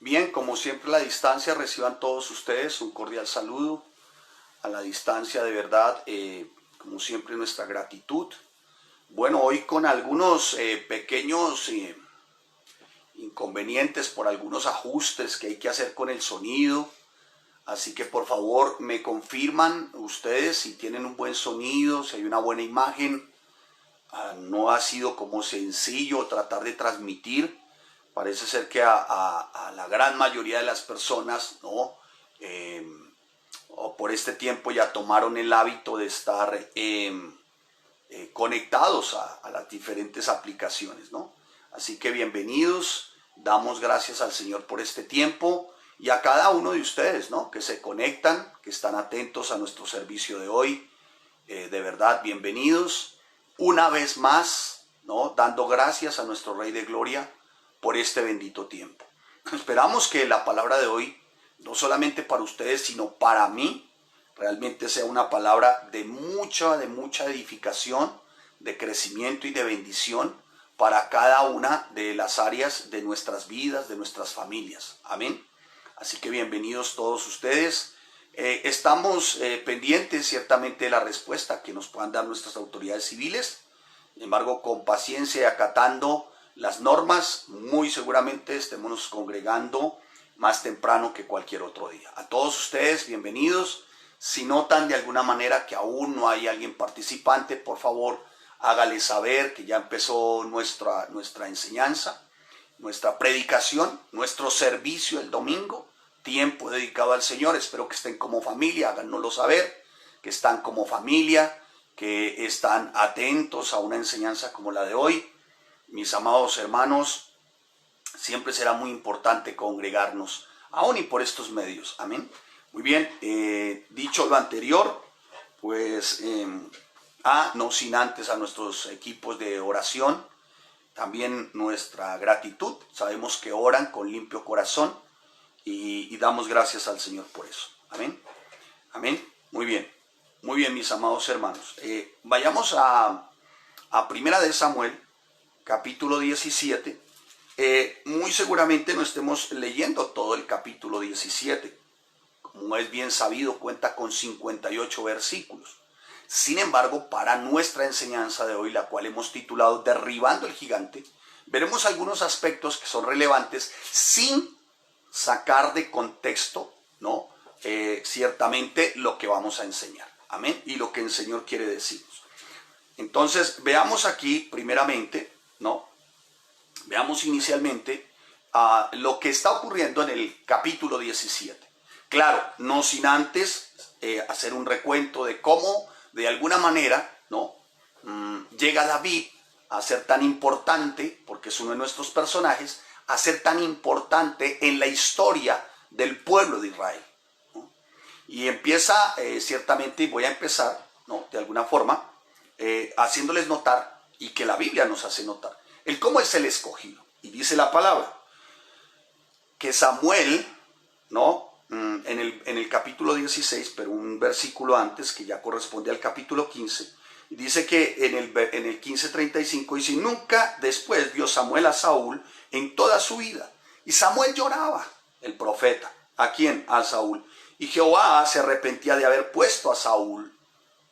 Bien, como siempre a la distancia reciban todos ustedes un cordial saludo. A la distancia de verdad, como siempre nuestra gratitud. Bueno, hoy con algunos pequeños inconvenientes por algunos ajustes que hay que hacer con el sonido. Así que por favor me confirman ustedes si tienen un buen sonido, si hay una buena imagen. No ha sido como sencillo tratar de transmitir. Parece ser que a la gran mayoría de las personas, ¿no? O por este tiempo ya tomaron el hábito de estar conectados a las diferentes aplicaciones, ¿no? Así que bienvenidos, damos gracias al Señor por este tiempo y a cada uno de ustedes, ¿no? Que se conectan, que están atentos a nuestro servicio de hoy. De verdad, bienvenidos una vez más, ¿no? Dando gracias a nuestro Rey de Gloria por este bendito tiempo. Esperamos que la palabra de hoy, no solamente para ustedes, sino para mí, realmente sea una palabra de mucha edificación, de crecimiento y de bendición para cada una de las áreas de nuestras vidas, de nuestras familias. Amén. Así que bienvenidos todos ustedes. Estamos pendientes ciertamente de la respuesta que nos puedan dar nuestras autoridades civiles. Sin embargo, con paciencia y acatando las normas, muy seguramente estemos congregando más temprano que cualquier otro día. A todos ustedes, bienvenidos. Si notan de alguna manera que aún no hay alguien participante, por favor, hágale saber que ya empezó nuestra enseñanza, nuestra predicación, nuestro servicio el domingo, tiempo dedicado al Señor. Espero que estén como familia, háganoslo saber, que están como familia, que están atentos a una enseñanza como la de hoy. Mis amados hermanos, siempre será muy importante congregarnos, aún y por estos medios. Amén. Muy bien, dicho lo anterior, pues no sin antes a nuestros equipos de oración, también nuestra gratitud. Sabemos que oran con limpio corazón y damos gracias al Señor por eso. Amén. Amén. Muy bien, mis amados hermanos. Vayamos a Primera de Samuel, capítulo 17. Muy seguramente no estemos leyendo todo el capítulo 17. Como es bien sabido, cuenta con 58 versículos. Sin embargo, para nuestra enseñanza de hoy, la cual hemos titulado Derribando el Gigante, veremos algunos aspectos que son relevantes sin sacar de contexto, ¿no? Ciertamente lo que vamos a enseñar. Amén. Y lo que el Señor quiere decirnos. Entonces, veamos aquí primeramente, ¿no? Veamos inicialmente lo que está ocurriendo en el capítulo 17. Claro, no sin antes hacer un recuento de cómo, de alguna manera, ¿no? Llega David a ser tan importante, porque es uno de nuestros personajes, a ser tan importante en la historia del pueblo de Israel, ¿no? Y empieza, ciertamente, y voy a empezar, ¿no? De alguna forma, haciéndoles notar, y que la Biblia nos hace notar, el cómo es el escogido. Y dice la palabra, que Samuel, ¿no? En el capítulo 16, pero un versículo antes, que ya corresponde al capítulo 15, dice que en el 15:35 dice, nunca después vio Samuel a Saúl en toda su vida. Y Samuel lloraba, el profeta. ¿A quién? A Saúl. Y Jehová se arrepentía de haber puesto a Saúl,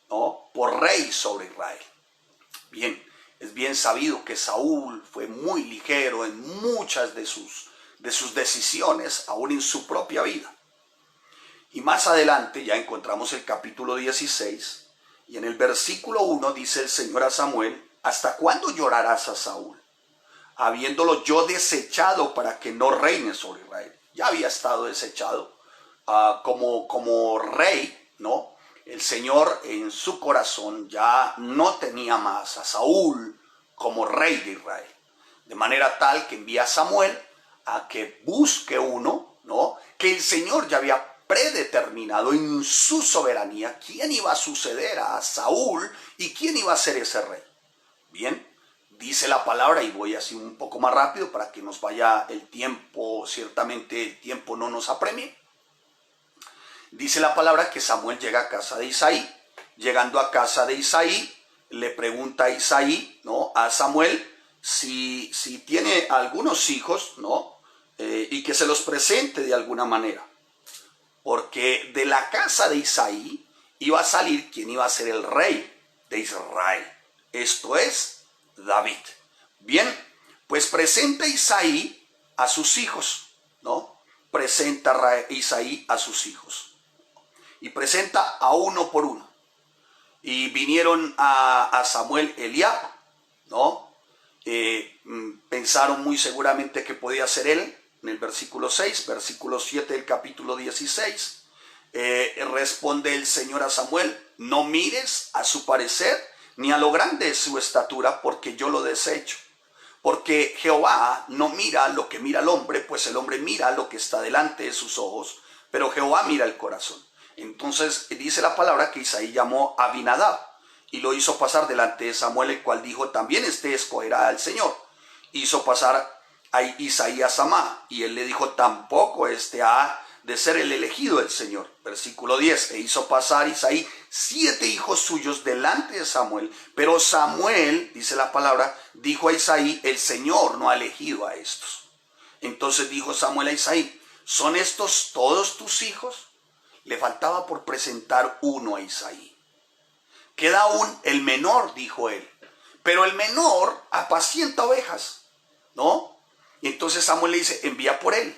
¿no? Por rey sobre Israel. Bien, es bien sabido que Saúl fue muy ligero en muchas de sus decisiones, aún en su propia vida. Y más adelante ya encontramos el capítulo 16, y en el versículo 1 dice el Señor a Samuel, ¿hasta cuándo llorarás a Saúl, habiéndolo yo desechado para que no reine sobre Israel? Ya había estado desechado como rey, ¿no? El Señor en su corazón ya no tenía más a Saúl como rey de Israel. De manera tal que envía a Samuel a que busque uno, ¿no? Que el Señor ya había predeterminado en su soberanía quién iba a suceder a Saúl y quién iba a ser ese rey. Bien, dice la palabra, y voy así un poco más rápido para que nos vaya el tiempo, ciertamente el tiempo no nos apremie. Dice la palabra que Samuel llega a casa de Isaí. Llegando a casa de Isaí, le pregunta a Isaí, ¿no? A Samuel si tiene algunos hijos, ¿no? y que se los presente de alguna manera. Porque de la casa de Isaí iba a salir quien iba a ser el rey de Israel. Esto es David. Bien, pues presenta Isaí a sus hijos, ¿no? Presenta Isaí a sus hijos. Y presenta a uno por uno. Y vinieron a Samuel Eliab, ¿no? Pensaron muy seguramente que podía ser él. En el versículo 6, versículo 7 del capítulo 16, responde el Señor a Samuel: no mires a su parecer ni a lo grande de su estatura, porque yo lo desecho. Porque Jehová no mira lo que mira el hombre, pues el hombre mira lo que está delante de sus ojos, pero Jehová mira el corazón. Entonces dice la palabra que Isaí llamó a Abinadab y lo hizo pasar delante de Samuel, el cual dijo: también este escogerá al Señor. Hizo pasar a Isaí a Samá, y él le dijo: tampoco este ha de ser el elegido del Señor. Versículo 10, e hizo pasar Isaí 7 hijos suyos delante de Samuel, pero Samuel, dice la palabra, dijo a Isaí: el Señor no ha elegido a estos. Entonces dijo Samuel a Isaí: ¿son estos todos tus hijos? Le faltaba por presentar uno a Isaí. Queda aún el menor, dijo él, pero el menor apacienta ovejas, ¿no? Y entonces Samuel le dice: envía por él,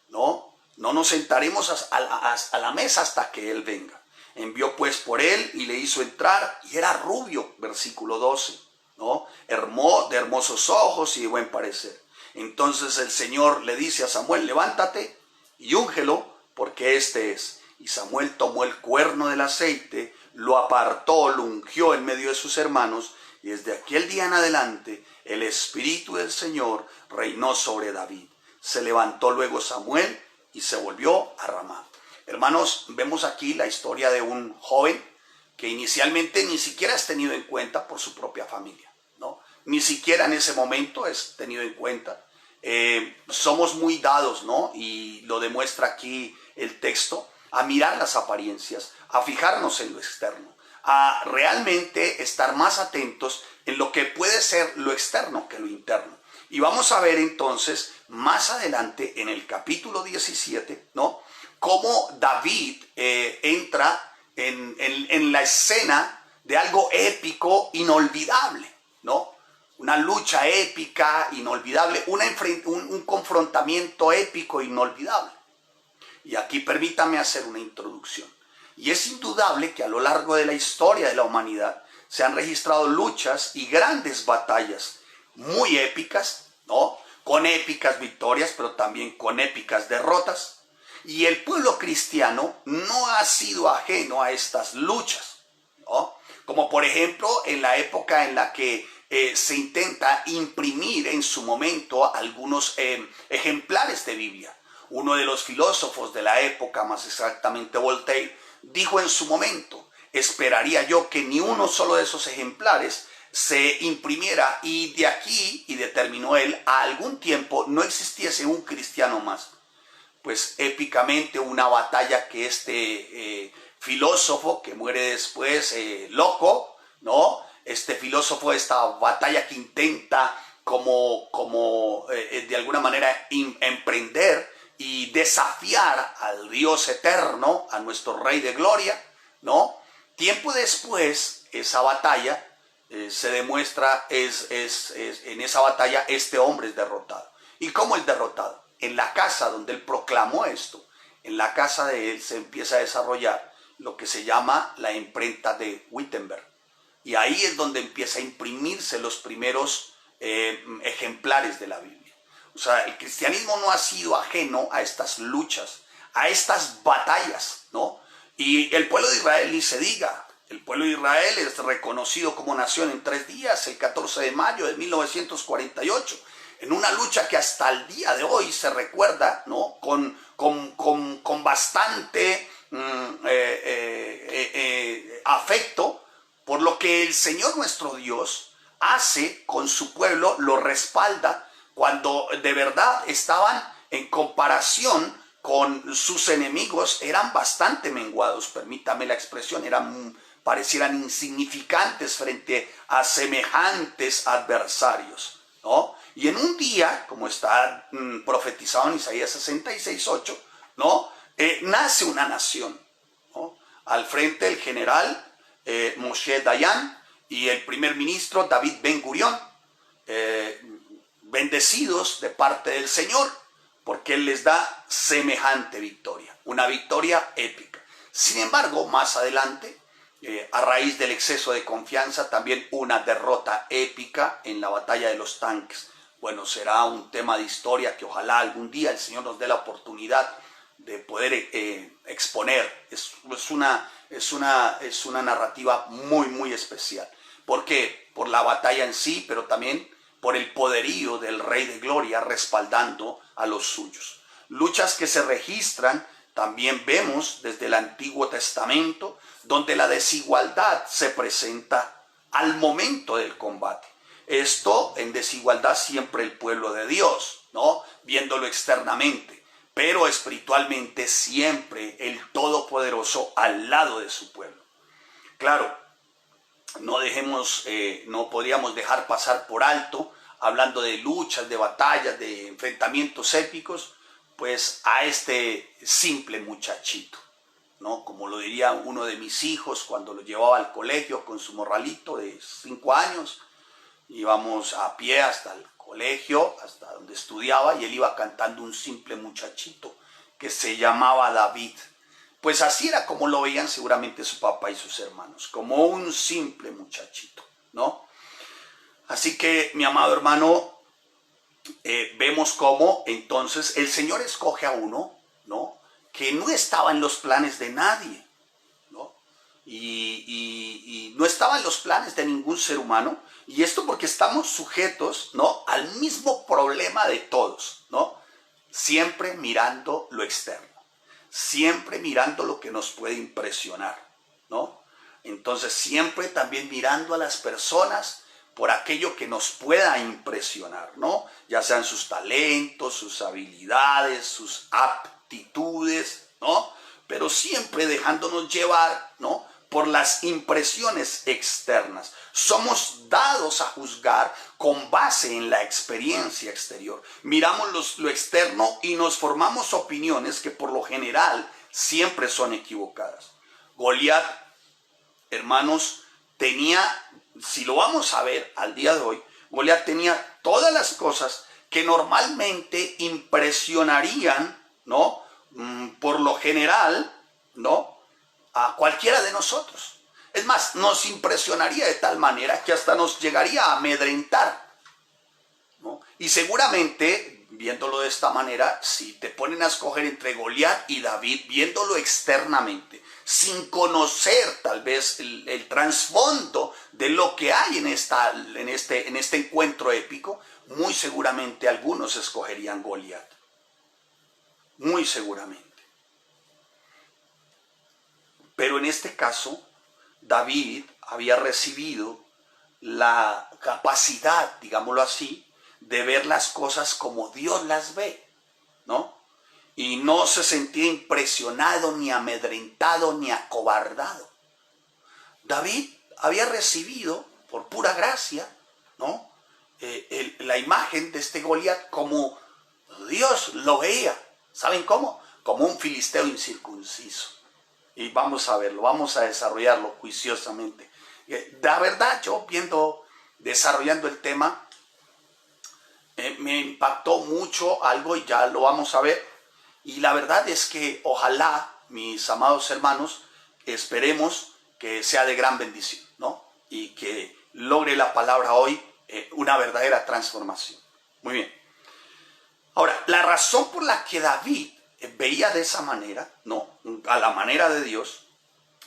¿no? No nos sentaremos a la mesa hasta que él venga. Envió pues por él y le hizo entrar, y era rubio, versículo 12, ¿no? De hermosos ojos y de buen parecer. Entonces el Señor le dice a Samuel: levántate y úngelo, porque este es. Y Samuel tomó el cuerno del aceite, lo apartó, lo ungió en medio de sus hermanos, y desde aquel día en adelante el Espíritu del Señor reinó sobre David. Se levantó luego Samuel y se volvió a Ramá. Hermanos, vemos aquí la historia de un joven que inicialmente ni siquiera es tenido en cuenta por su propia familia, ¿no? Ni siquiera en ese momento es tenido en cuenta. Somos muy dados, ¿no? Y lo demuestra aquí el texto, a mirar las apariencias, a fijarnos en lo externo, a realmente estar más atentos en lo que puede ser lo externo que lo interno. Y vamos a ver entonces más adelante en el capítulo 17, ¿no?, cómo David entra en la escena de algo épico, inolvidable, ¿no? Una lucha épica, inolvidable, un confrontamiento épico, inolvidable. Y aquí permítame hacer una introducción. Y es indudable que a lo largo de la historia de la humanidad se han registrado luchas y grandes batallas muy épicas, ¿no?, con épicas victorias, pero también con épicas derrotas. Y el pueblo cristiano no ha sido ajeno a estas luchas, ¿no? Como por ejemplo en la época en la que se intenta imprimir en su momento algunos ejemplares de Biblia. Uno de los filósofos de la época, más exactamente Voltaire, dijo en su momento: esperaría yo que ni uno solo de esos ejemplares se imprimiera, y de aquí, y determinó él, a algún tiempo no existiese un cristiano más. Pues épicamente una batalla que este filósofo, que muere después loco, ¿no? Este filósofo, esta batalla que intenta de alguna manera emprender y desafiar al Dios eterno, a nuestro Rey de Gloria, ¿no? Tiempo después, esa batalla se demuestra, en esa batalla este hombre es derrotado. ¿Y cómo es derrotado? En la casa donde él proclamó esto, en la casa de él se empieza a desarrollar lo que se llama la imprenta de Wittenberg. Y ahí es donde empieza a imprimirse los primeros ejemplares de la Biblia. O sea, el cristianismo no ha sido ajeno a estas luchas, a estas batallas, ¿no? Y el pueblo de Israel, ni se diga. El pueblo de Israel es reconocido como nación en 3 días, el 14 de mayo de 1948. En una lucha que hasta el día de hoy se recuerda, ¿no?, con bastante afecto, por lo que el Señor nuestro Dios hace con su pueblo, lo respalda, cuando de verdad estaban en comparación con sus enemigos, eran bastante menguados, permítame la expresión, parecieran insignificantes frente a semejantes adversarios, ¿no? Y en un día, como está profetizado en Isaías 66:8, ¿no? Nace una nación, ¿no? Al frente el general Moshe Dayan y el primer ministro David Ben Gurión, bendecidos de parte del Señor, porque Él les da semejante victoria, una victoria épica. Sin embargo, más adelante, a raíz del exceso de confianza, también una derrota épica en la batalla de los tanques. Bueno, será un tema de historia que ojalá algún día el Señor nos dé la oportunidad de poder exponer. Es una narrativa muy, muy especial. ¿Por qué? Por la batalla en sí, pero también por el poderío del Rey de Gloria respaldando a los suyos. Luchas que se registran, también vemos desde el Antiguo Testamento, donde la desigualdad se presenta al momento del combate. Esto en desigualdad siempre el pueblo de Dios, ¿no? Viéndolo externamente, pero espiritualmente siempre el Todopoderoso al lado de su pueblo. Claro, no podríamos dejar pasar por alto, hablando de luchas, de batallas, de enfrentamientos épicos, pues a este simple muchachito, ¿no? Como lo diría uno de mis hijos cuando lo llevaba al colegio con su morralito de 5 años, íbamos a pie hasta el colegio, hasta donde estudiaba, y él iba cantando un simple muchachito que se llamaba David. Pues así era como lo veían seguramente su papá y sus hermanos, como un simple muchachito, ¿no? Así que, mi amado hermano, vemos cómo entonces el Señor escoge a uno, ¿no? Que no estaba en los planes de nadie, ¿no? Y no estaba en los planes de ningún ser humano, y esto porque estamos sujetos, ¿no?, al mismo problema de todos, ¿no? Siempre mirando lo externo, siempre mirando lo que nos puede impresionar, ¿no? Entonces siempre también mirando a las personas por aquello que nos pueda impresionar, ¿no? Ya sean sus talentos, sus habilidades, sus aptitudes, ¿no? Pero siempre dejándonos llevar, ¿no?, por las impresiones externas. Somos dados a juzgar con base en la experiencia exterior. Miramos lo externo y nos formamos opiniones que por lo general siempre son equivocadas. Goliat, hermanos, tenía, si lo vamos a ver al día de hoy, Goliat tenía todas las cosas que normalmente impresionarían, ¿no?, por lo general, ¿no?, a cualquiera de nosotros. Es más, nos impresionaría de tal manera que hasta nos llegaría a amedrentar, ¿no? Y seguramente, viéndolo de esta manera, si te ponen a escoger entre Goliat y David, viéndolo externamente, sin conocer tal vez el trasfondo de lo que hay en este encuentro épico, muy seguramente algunos escogerían Goliat. Muy seguramente. Pero en este caso, David había recibido la capacidad, digámoslo así, de ver las cosas como Dios las ve, ¿no? Y no se sentía impresionado, ni amedrentado, ni acobardado. David había recibido, por pura gracia, ¿no?, la imagen de este Goliat como Dios lo veía. ¿Saben cómo? Como un filisteo incircunciso. Y vamos a verlo, vamos a desarrollarlo juiciosamente. La verdad, yo desarrollando el tema, me impactó mucho algo y ya lo vamos a ver. Y la verdad es que ojalá, mis amados hermanos, esperemos que sea de gran bendición, ¿no? Y que logre la palabra hoy una verdadera transformación. Muy bien. Ahora, la razón por la que David veía de esa manera, ¿no?, a la manera de Dios,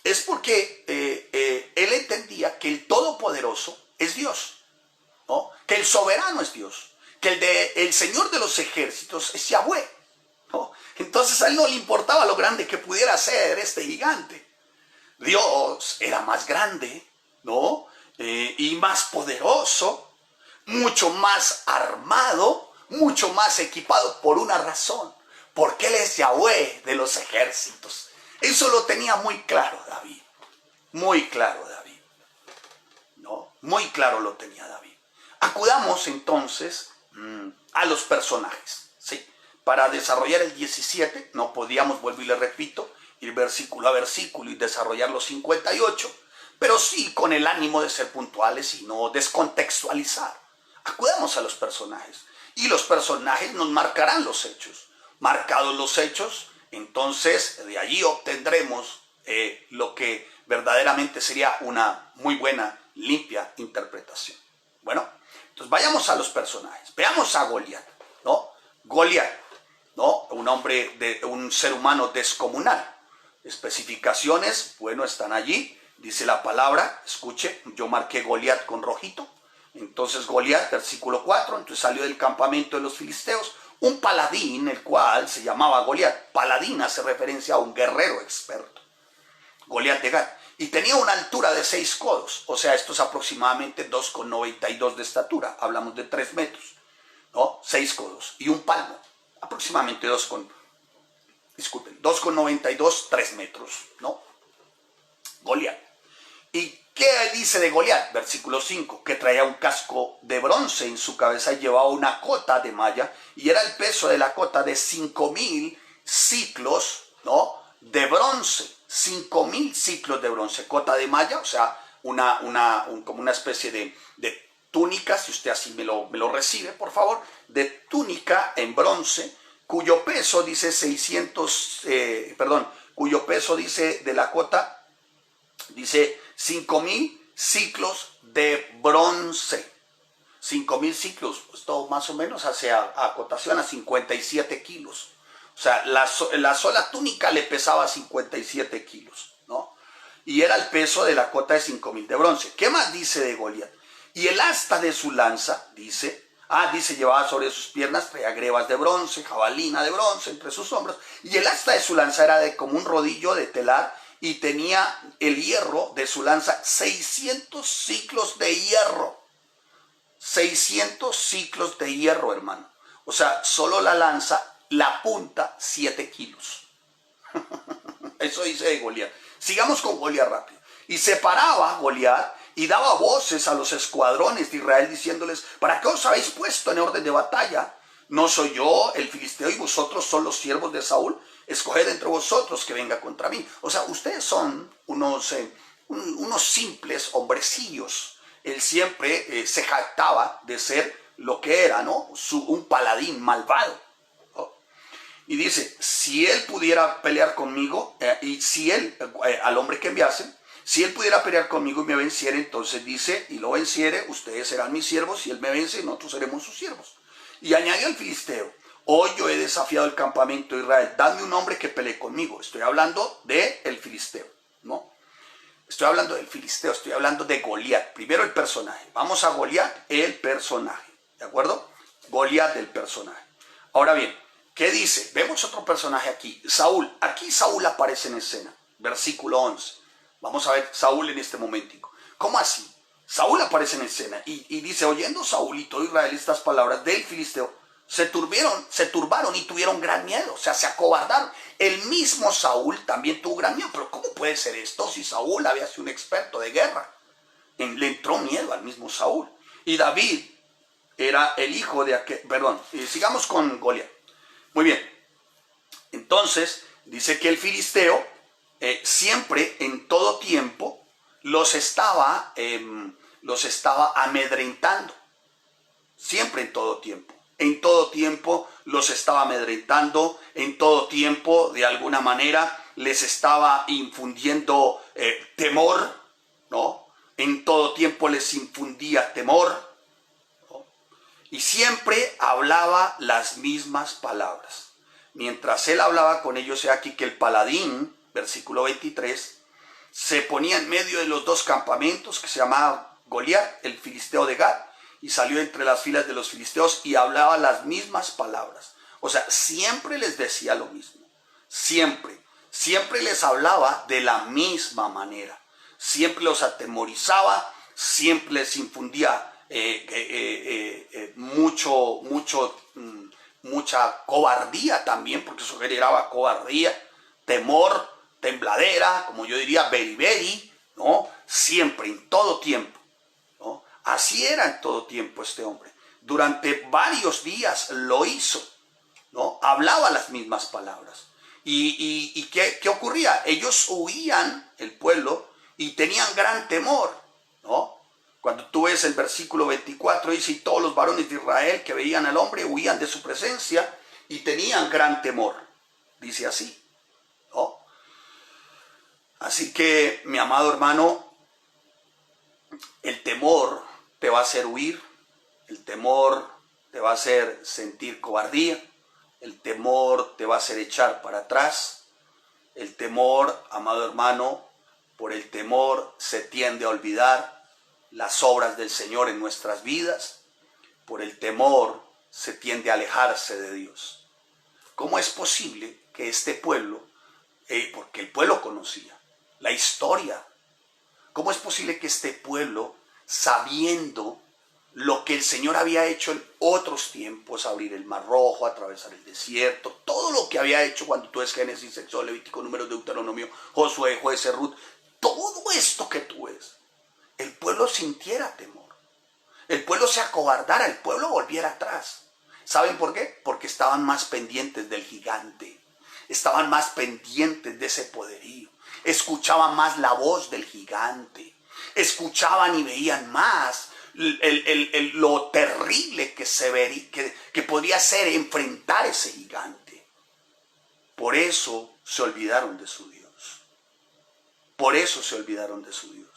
es porque él entendía que el Todopoderoso es Dios, ¿no?, que el soberano es Dios, que el Señor de los ejércitos es Yahweh, ¿no? Entonces a él no le importaba lo grande que pudiera ser este gigante. Dios era más grande, ¿no?, y más poderoso, mucho más armado, mucho más equipado por una razón. Porque Él es Yahweh de los ejércitos. Eso lo tenía muy claro David. Muy claro David. ¿No? Muy claro lo tenía David. Acudamos entonces a los personajes, ¿sí? Para desarrollar el 17 no podíamos, vuelvo y le repito, ir versículo a versículo y desarrollar los 58, pero sí con el ánimo de ser puntuales y no descontextualizar. Acudamos a los personajes y los personajes nos marcarán los hechos. Marcados los hechos, entonces de allí obtendremos lo que verdaderamente sería una muy buena, limpia interpretación. Bueno, entonces vayamos a los personajes. Veamos a Goliat, ¿no? Goliat, ¿no? Un hombre, un ser humano descomunal. Especificaciones, bueno, están allí. Dice la palabra, escuche, yo marqué Goliat con rojito. Entonces Goliat, versículo 4, entonces salió del campamento de los filisteos un paladín, el cual se llamaba Goliat. Paladín hace referencia a un guerrero experto. Goliat de Gat. Y tenía una altura de 6 codos, o sea, esto es aproximadamente 2,92 de estatura. Hablamos de 3 metros, ¿no? 6 codos y un palmo, aproximadamente 2,92, 3 metros, ¿no? Goliat. ¿Y qué dice de Goliat? Versículo 5, que traía un casco de bronce en su cabeza y llevaba una cota de malla, y era el peso de la cota de 5,000 ciclos, ¿no? De bronce, 5,000 ciclos de bronce, cota de malla, o sea, como una especie de túnica, si usted así me lo recibe, por favor, de túnica en bronce, cuyo peso dice cuyo peso dice de la cota, dice 5,000 ciclos de bronce. 5,000 ciclos, esto más o menos hace acotación a 57 kilos. O sea, la sola túnica le pesaba 57 kilos, ¿no? Y era el peso de la cota de 5,000 de bronce. ¿Qué más dice de Goliat? Y el asta de su lanza, dice, llevaba sobre sus piernas, traía grebas de bronce, jabalina de bronce entre sus hombros. Y el asta de su lanza era de como un rodillo de telar y tenía el hierro de su lanza 600 ciclos de hierro. 600 ciclos de hierro, hermano. O sea, solo la lanza, la punta, 7 kilos. Eso dice de Goliat. Sigamos con Goliat rápido. Y se paraba Goliat y daba voces a los escuadrones de Israel diciéndoles: ¿para qué os habéis puesto en orden de batalla? ¿No soy yo el filisteo y vosotros son los siervos de Saúl? Escoged entre vosotros que venga contra mí. O sea, ustedes son unos simples hombrecillos. Él siempre se jactaba de ser lo que era, ¿no? Un paladín malvado. ¿No? Y dice, si él pudiera pelear conmigo, y si él, al hombre que enviase, si él pudiera pelear conmigo y me venciere, entonces dice, y lo venciere, ustedes serán mis siervos, si él me vence, nosotros seremos sus siervos. Y añadió el filisteo, hoy yo he desafiado el campamento de Israel, dadme un hombre que pelee conmigo. Estoy hablando del filisteo, ¿no? Estoy hablando del filisteo, estoy hablando de Goliat. Primero el personaje. Vamos a Goliat, el personaje. ¿De acuerdo? Goliat, el personaje. Ahora bien, ¿qué dice? Vemos otro personaje aquí. Saúl. Aquí Saúl aparece en escena. Versículo 11. Vamos a ver Saúl en este momentico. ¿Cómo así? Saúl aparece en escena y dice, oyendo Saúl y todo Israel estas palabras del filisteo, se turbaron y tuvieron gran miedo, o sea, se acobardaron. El mismo Saúl también tuvo gran miedo, pero ¿cómo puede ser esto si Saúl había sido un experto de guerra? Le entró miedo al mismo Saúl. Y David era el hijo de aquel, sigamos con Goliat. Muy bien, entonces dice que el filisteo siempre, en todo tiempo, los estaba amedrentando. Siempre, en todo tiempo. En todo tiempo los estaba amedrentando, en todo tiempo de alguna manera les estaba infundiendo temor, ¿no? En todo tiempo les infundía temor, ¿no? Y siempre hablaba las mismas palabras. Mientras él hablaba con ellos, he aquí que el paladín, versículo 23, se ponía en medio de los dos campamentos que se llamaba Goliat, el filisteo de Gat, y salió entre las filas de los filisteos y hablaba las mismas palabras. O sea, siempre les decía lo mismo. Siempre les hablaba de la misma manera. Siempre los atemorizaba, siempre les infundía mucha cobardía también, porque eso generaba cobardía, temor, tembladera, como yo diría, beriberi, ¿no? Siempre, en todo tiempo. Así era en todo tiempo este hombre. durante varios días lo hizo, ¿no? Hablaba las mismas palabras. ¿Y qué ocurría? Ellos huían, el pueblo, y tenían gran temor, ¿no? Cuando tú ves el versículo 24, dice, y todos los varones de Israel que veían al hombre huían de su presencia y tenían gran temor. Dice así, ¿no? Así que, mi amado hermano, el temor te va a hacer huir, el temor te va a hacer sentir cobardía, el temor te va a hacer echar para atrás. El temor, amado hermano, por el temor se tiende a olvidar las obras del Señor en nuestras vidas. Por el temor se tiende a alejarse de Dios. ¿Cómo es posible que este pueblo, porque el pueblo conocía la historia, cómo es posible que este pueblo, sabiendo lo que el Señor había hecho en otros tiempos, abrir el Mar Rojo, atravesar el desierto, todo lo que había hecho cuando tú ves Génesis, Éxodo, Levítico, Números, Deuteronomio, Josué, Jueces, Ruth, todo esto que tú ves, el pueblo sintiera temor, el pueblo se acobardara, el pueblo volviera atrás? ¿Saben por qué? Porque estaban más pendientes del gigante, estaban más pendientes de ese poderío, escuchaban más la voz del gigante, escuchaban y veían más lo terrible que podría ser enfrentar ese gigante. Por eso se olvidaron de su Dios. Por eso se olvidaron de su Dios.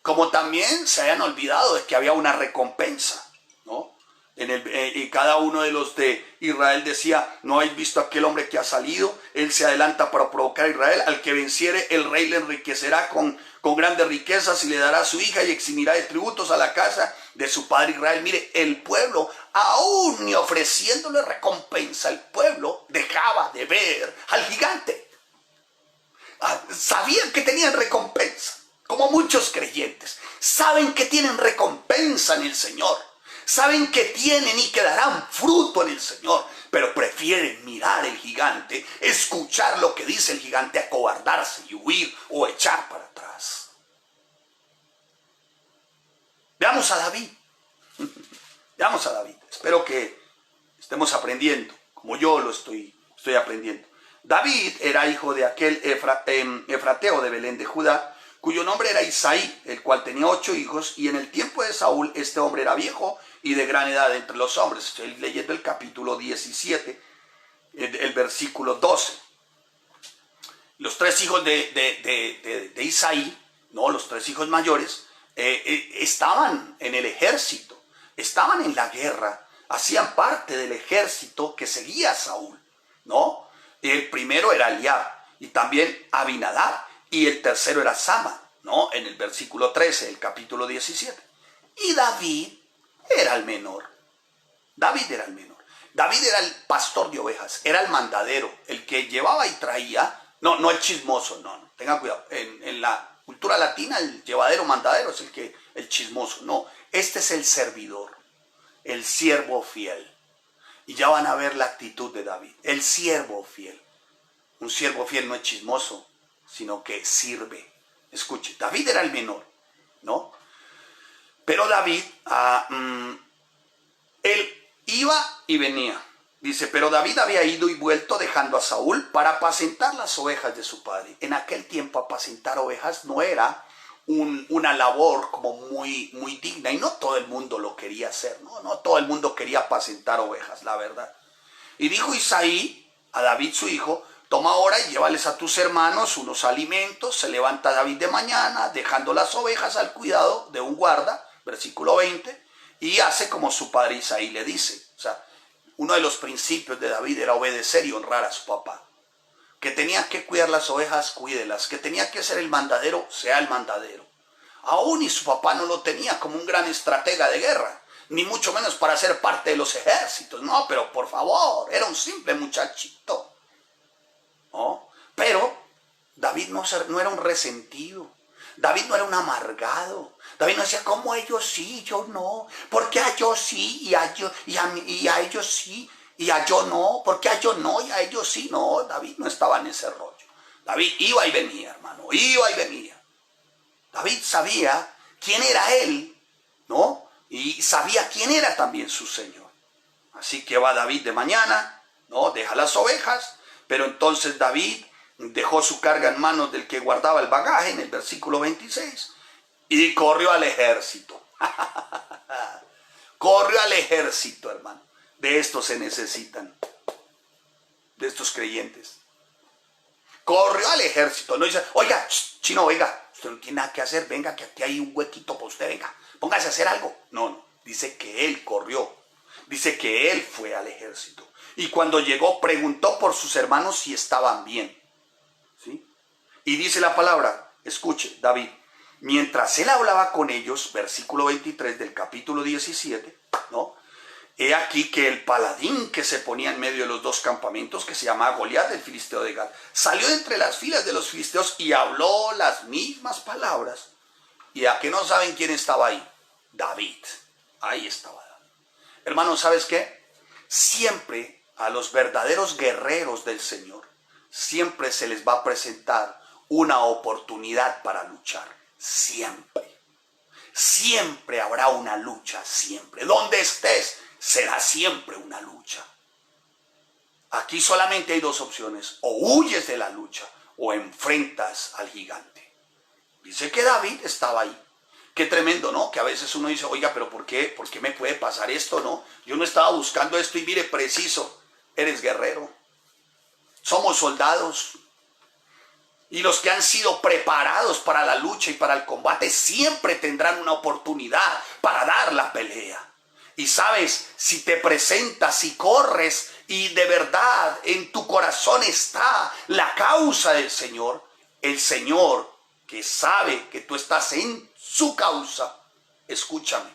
Como también se habían olvidado de que había una recompensa, ¿no? Y cada uno de los de Israel decía, ¿no habéis visto a aquel hombre que ha salido? Él se adelanta para provocar a Israel. Al que venciere, el rey le enriquecerá con grandes riquezas y le dará a su hija y eximirá de tributos a la casa de su padre Israel. Mire, el pueblo, aún ni ofreciéndole recompensa, el pueblo dejaba de ver al gigante. Sabían que tenían recompensa, como muchos creyentes. Saben que tienen recompensa en el Señor. Saben que tienen y que darán fruto en el Señor, pero prefieren mirar el gigante, escuchar lo que dice el gigante, acobardarse y huir o echar para atrás. Veamos a David. Veamos a David. Espero que estemos aprendiendo, como yo lo estoy aprendiendo. David era hijo de aquel efrateo de Belén de Judá, cuyo nombre era Isaí, el cual tenía 8 hijos, y en el tiempo de Saúl este hombre era viejo y de gran edad entre los hombres. Estoy leyendo el capítulo 17, el versículo 12. Los 3 hijos de Isaí, ¿no? Los 3 hijos mayores, estaban en el ejército, estaban en la guerra, hacían parte del ejército que seguía a Saúl, ¿no? El primero era Eliab y también Abinadab, y el tercero era Sama, ¿no? En el versículo 13 del capítulo 17. Y David era el menor. David era el menor. David era el pastor de ovejas, era el mandadero, el que llevaba y traía, no el chismoso, no, tengan cuidado. En la cultura latina el llevadero mandadero es el chismoso, no, este es el servidor, el siervo fiel. Y ya van a ver la actitud de David, el siervo fiel. Un siervo fiel no es chismoso, sino que sirve. Escuche, David era el menor, ¿no? Pero David, él iba y venía. Dice, pero David había ido y vuelto dejando a Saúl para apacentar las ovejas de su padre. En aquel tiempo apacentar ovejas no era una labor como muy digna, y no todo el mundo lo quería hacer, ¿no? No todo el mundo quería apacentar ovejas, la verdad. Y dijo Isaí a David su hijo, toma ahora y llévales a tus hermanos unos alimentos. Se levanta David de mañana, dejando las ovejas al cuidado de un guarda, versículo 20, y hace como su padre Isaí le dice. O sea, uno de los principios de David era obedecer y honrar a su papá. Que tenía que cuidar las ovejas, cuídelas. Que tenía que ser el mandadero, sea el mandadero. Aún y su papá no lo tenía como un gran estratega de guerra, ni mucho menos para ser parte de los ejércitos. No, pero por favor, era un simple muchachito, ¿no? Pero David no era un resentido. David no era un amargado. David no decía, ¿cómo ellos sí, yo no? ¿Por qué a yo sí y a ellos sí y a yo no? ¿Por qué a yo no y a ellos sí? No, David no estaba en ese rollo. David iba y venía, hermano, iba y venía. David sabía quién era él, ¿no? y sabía quién era también su Señor. Así que va David de mañana, ¿no? Deja las ovejas, pero entonces David dejó su carga en manos del que guardaba el bagaje, en el versículo 26, y corrió al ejército. Corrió al ejército, hermano. De estos se necesitan, de estos creyentes. Corrió al ejército, no dice, oiga, chino, oiga, usted no tiene nada que hacer, venga, que aquí hay un huequito para usted, venga, póngase a hacer algo. No, no, dice que él corrió, dice que él fue al ejército. Y cuando llegó, preguntó por sus hermanos si estaban bien. ¿Sí? Y dice la palabra, escuche, David, mientras él hablaba con ellos, versículo 23 del capítulo 17, ¿no? He aquí que el paladín que se ponía en medio de los dos campamentos, que se llamaba Goliat, el filisteo de Gat, salió de entre las filas de los filisteos y habló las mismas palabras. ¿Y a que no saben quién estaba ahí? David. Ahí estaba David. Hermanos, ¿sabes qué? Siempre a los verdaderos guerreros del Señor, siempre se les va a presentar una oportunidad para luchar. Siempre. Siempre habrá una lucha, siempre. Donde estés, será siempre una lucha. Aquí solamente hay dos opciones: o huyes de la lucha o enfrentas al gigante. Dice que David estaba ahí. Qué tremendo, ¿no? Que a veces uno dice, oiga, pero ¿por qué me puede pasar esto, no? Yo no estaba buscando esto y mire, preciso, eres guerrero. Somos soldados. Y los que han sido preparados para la lucha y para el combate siempre tendrán una oportunidad para dar la pelea. Y sabes, si te presentas y corres y de verdad en tu corazón está la causa del Señor, el Señor que sabe que tú estás en su causa, escúchame,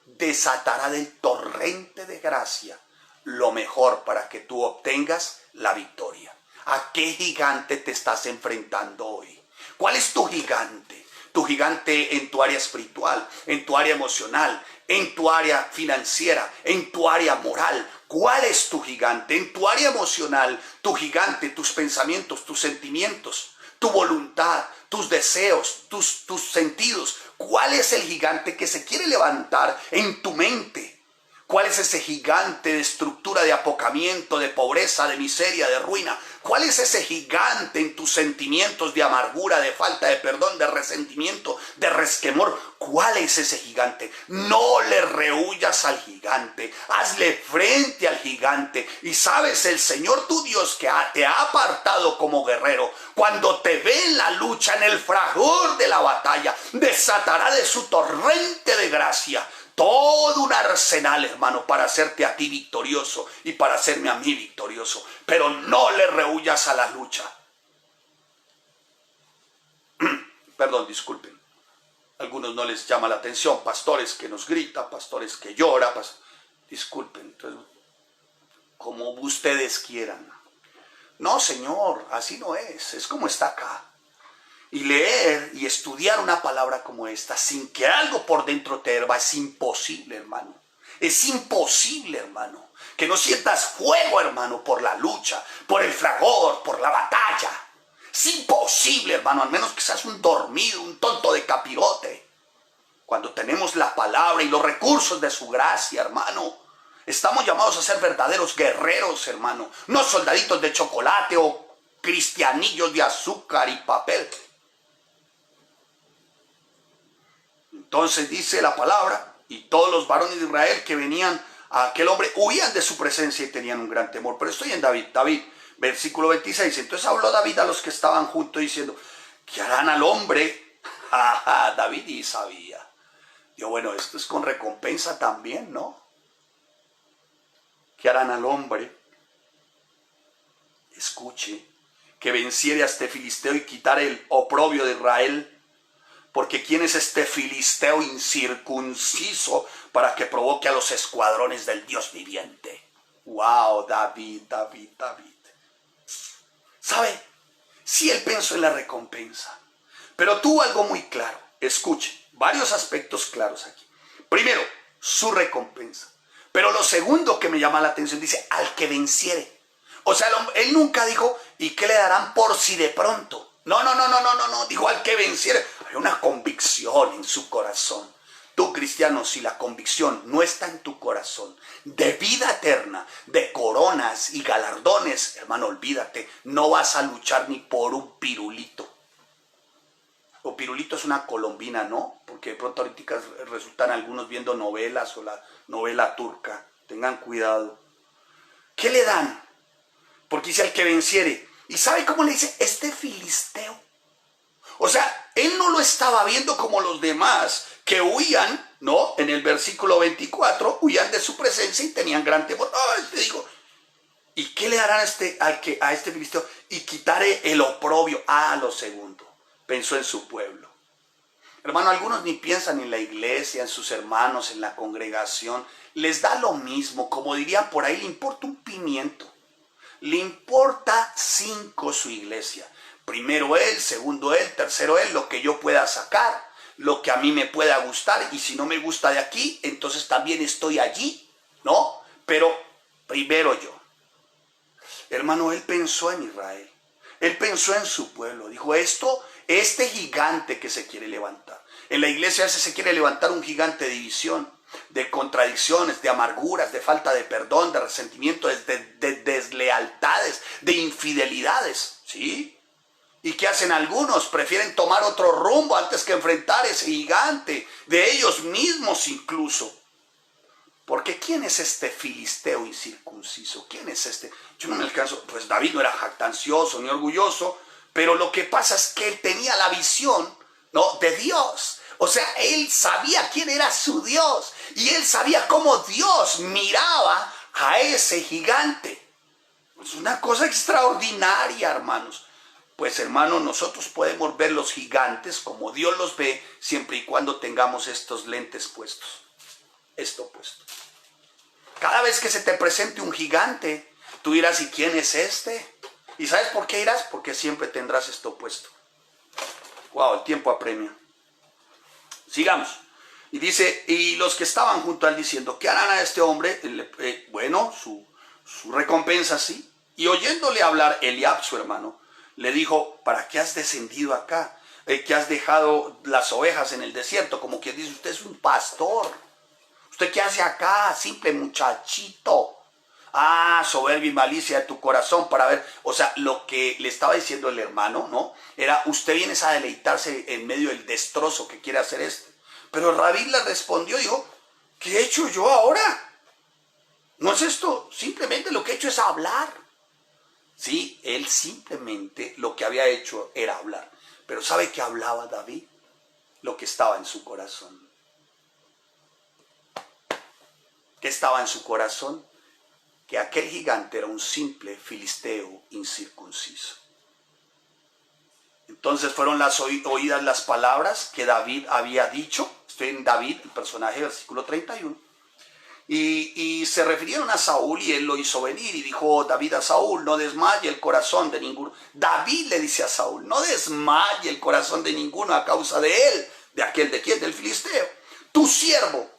desatará del torrente de gracia lo mejor para que tú obtengas la victoria. ¿A qué gigante te estás enfrentando hoy? ¿Cuál es tu gigante? Tu gigante en tu área espiritual, en tu área emocional, en tu área financiera, en tu área moral. ¿Cuál es tu gigante? En tu área emocional, tu gigante, tus pensamientos, tus sentimientos, tu voluntad, tus deseos, tus sentidos. ¿Cuál es el gigante que se quiere levantar en tu mente? ¿Cuál es ese gigante de estructura, de apocamiento, de pobreza, de miseria, de ruina? ¿Cuál es ese gigante en tus sentimientos de amargura, de falta de perdón, de resentimiento, de resquemor? ¿Cuál es ese gigante? No le rehuyas al gigante, hazle frente al gigante. Y sabes, el Señor tu Dios que te ha apartado como guerrero, cuando te ve en la lucha, en el fragor de la batalla, desatará de su torrente de gracia todo un arsenal, hermano, para hacerte a ti victorioso y para hacerme a mí victorioso. Pero no le rehuyas a la lucha. Perdón, disculpen. Algunos no les llama la atención. Pastores que nos gritan, pastores que lloran. Disculpen. Entonces, como ustedes quieran. No, Señor, así no es. Es como está acá. Y leer y estudiar una palabra como esta sin que algo por dentro te herva es imposible, hermano. Es imposible, hermano. Que no sientas fuego, hermano, por la lucha, por el fragor, por la batalla. Es imposible, hermano, al menos que seas un dormido, un tonto de capirote. Cuando tenemos la palabra y los recursos de su gracia, hermano, estamos llamados a ser verdaderos guerreros, hermano. No soldaditos de chocolate o cristianillos de azúcar y papel. Entonces dice la palabra, y todos los varones de Israel que venían a aquel hombre huían de su presencia y tenían un gran temor. Pero estoy en David, versículo 26. Entonces habló David a los que estaban juntos diciendo, ¿qué harán al hombre? David y sabía. Yo, bueno, esto es con recompensa también, ¿no? ¿Qué harán al hombre? Escuche, que venciere a este filisteo y quitar el oprobio de Israel. Porque ¿quién es este filisteo incircunciso para que provoque a los escuadrones del Dios viviente? ¡Wow! David. ¿Sabe? Sí, él pensó en la recompensa, pero tuvo algo muy claro. Escuche, varios aspectos claros aquí. Primero, su recompensa. Pero lo segundo que me llama la atención, dice, al que venciere. O sea, él nunca dijo, ¿y qué le darán por si de pronto? No, dijo al que venciere. Hay una convicción en su corazón. Tú, cristiano, si la convicción no está en tu corazón de vida eterna, de coronas y galardones, hermano, olvídate, no vas a luchar ni por un pirulito. O pirulito es una colombina, ¿no? Porque de pronto ahorita resultan algunos viendo novelas o la novela turca. Tengan cuidado. ¿Qué le dan? Porque dice al que venciere. ¿Y sabe cómo le dice? Este filisteo. O sea, él no lo estaba viendo como los demás que huían, ¿no? En el versículo 24, huían de su presencia y tenían gran temor. Te digo, ¿y qué le darán a este filisteo? Y quitaré el oprobio. Lo segundo, pensó en su pueblo. Hermano, algunos ni piensan en la iglesia, en sus hermanos, en la congregación. Les da lo mismo, como dirían por ahí, le importa un pimiento. Le importa 5 su iglesia. Primero él, segundo él, tercero él, lo que yo pueda sacar, lo que a mí me pueda gustar, y si no me gusta de aquí, entonces también estoy allí, ¿no? Pero primero yo. Hermano, él pensó en Israel, él pensó en su pueblo, dijo este gigante que se quiere levantar. En la iglesia a veces se quiere levantar un gigante de división, de contradicciones, de amarguras, de falta de perdón, de resentimiento, de deslealtades, de infidelidades, ¿sí? ¿Y qué hacen algunos? Prefieren tomar otro rumbo antes que enfrentar ese gigante, de ellos mismos incluso. Porque ¿quién es este filisteo incircunciso? ¿Quién es este? Yo no me alcanzo, pues David no era jactancioso ni orgulloso, pero lo que pasa es que él tenía la visión, ¿no?, de Dios. O sea, él sabía quién era su Dios y él sabía cómo Dios miraba a ese gigante. Es una cosa extraordinaria, hermanos. Pues hermanos, nosotros podemos ver los gigantes como Dios los ve siempre y cuando tengamos estos lentes puestos. Esto puesto. Cada vez que se te presente un gigante, tú dirás, ¿y quién es este? ¿Y sabes por qué dirás? Porque siempre tendrás esto puesto. Wow, el tiempo apremia. Sigamos. Y dice, y los que estaban junto a él diciendo, ¿qué harán a este hombre? Bueno, su recompensa sí. Y oyéndole hablar Eliab, su hermano, le dijo, ¿para qué has descendido acá? Que has dejado las ovejas en el desierto, como quien dice, usted es un pastor. ¿Usted qué hace acá, simple muchachito? Soberbia y malicia de tu corazón para ver. O sea, lo que le estaba diciendo el hermano, ¿no? Era, usted viene a deleitarse en medio del destrozo que quiere hacer este. Pero David le respondió, dijo, ¿qué he hecho yo ahora? No es esto, simplemente lo que he hecho es hablar. Sí, él simplemente lo que había hecho era hablar. Pero ¿sabe qué hablaba David? Lo que estaba en su corazón. ¿Qué estaba en su corazón? Que aquel gigante era un simple filisteo incircunciso. Entonces fueron oídas las palabras que David había dicho. Estoy en David, el personaje, versículo 31. Y se refirieron a Saúl y él lo hizo venir y dijo David a Saúl, no desmaye el corazón de ninguno. David le dice a Saúl, no desmaye el corazón de ninguno a causa de él, de aquel de quién, del filisteo. Tu siervo.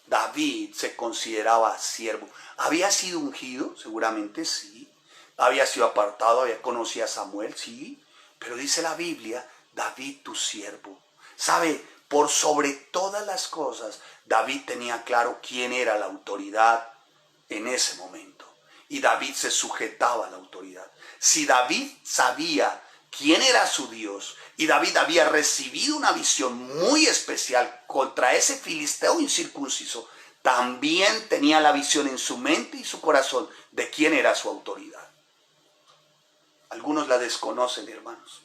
David se consideraba siervo. ¿Había sido ungido? Seguramente sí. ¿Había sido apartado? ¿Conocía a Samuel? Sí. Pero dice la Biblia, David tu siervo. ¿Sabe? Por sobre todas las cosas, David tenía claro quién era la autoridad en ese momento. Y David se sujetaba a la autoridad. Si David sabía quién era su Dios y David había recibido una visión muy especial contra ese filisteo incircunciso, también tenía la visión en su mente y su corazón de quién era su autoridad. Algunos la desconocen, hermanos.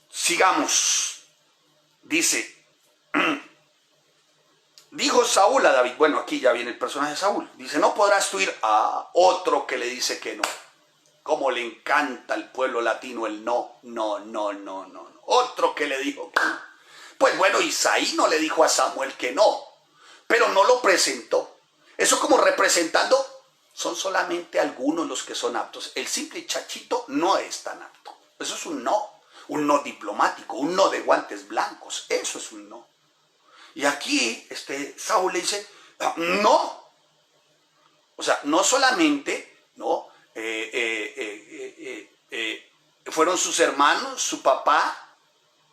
Sigamos. Dice, dijo Saúl a David, bueno, aquí ya viene el personaje de Saúl, dice, no podrás tú ir a otro que le dice que no. Cómo le encanta al pueblo latino el no. Otro que le dijo que no. Pues bueno, Isaí no le dijo a Samuel que no, pero no lo presentó. Eso como representando, son solamente algunos los que son aptos. El simple chachito no es tan apto. Eso es un no diplomático, un no de guantes blancos. Eso es un no. Y aquí Saúl le dice, no. O sea, no solamente, ¿no? Fueron sus hermanos, su papá,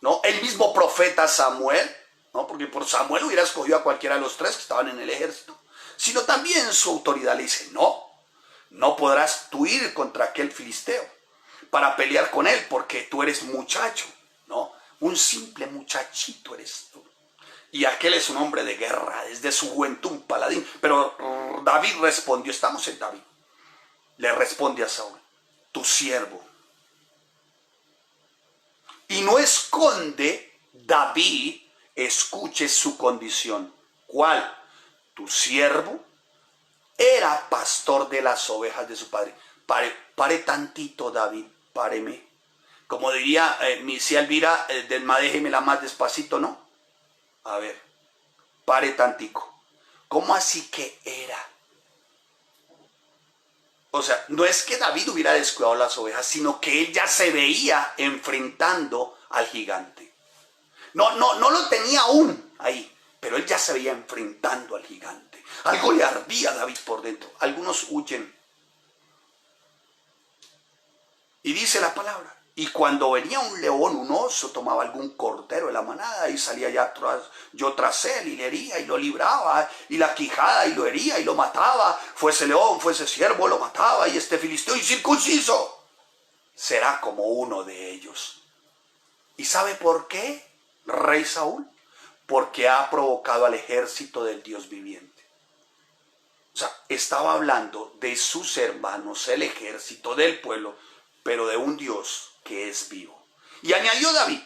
¿no? El mismo profeta Samuel, ¿no? Porque por Samuel hubiera escogido a cualquiera de los tres que estaban en el ejército, sino también su autoridad le dice, no podrás tú ir contra aquel filisteo para pelear con él porque tú eres muchacho, ¿no? Un simple muchachito eres tú. Y aquel es un hombre de guerra, desde su juventud un paladín. Pero David respondió, estamos en David, le responde a Saúl, tu siervo. Y no esconde David, escuche su condición. ¿Cuál? Tu siervo era pastor de las ovejas de su padre. Pare tantito, David, páreme. Como diría mi tía Elvira, déjemela más despacito, ¿no? A ver, pare tantico. ¿Cómo así que era? O sea, no es que David hubiera descuidado las ovejas, sino que él ya se veía enfrentando al gigante. No lo tenía aún ahí, pero él ya se veía enfrentando al gigante. Algo le ardía a David por dentro. Algunos huyen. Y dice la palabra. Y cuando venía un león, un oso, tomaba algún cordero de la manada y salía yo tras él y le hería y lo libraba, y la quijada y lo hería y lo mataba, fuese león, fuese ciervo, lo mataba, y este filisteo incircunciso será como uno de ellos. ¿Y sabe por qué, rey Saúl? Porque ha provocado al ejército del Dios viviente. O sea, estaba hablando de sus hermanos, el ejército del pueblo, pero de un Dios que es vivo. Y añadió David,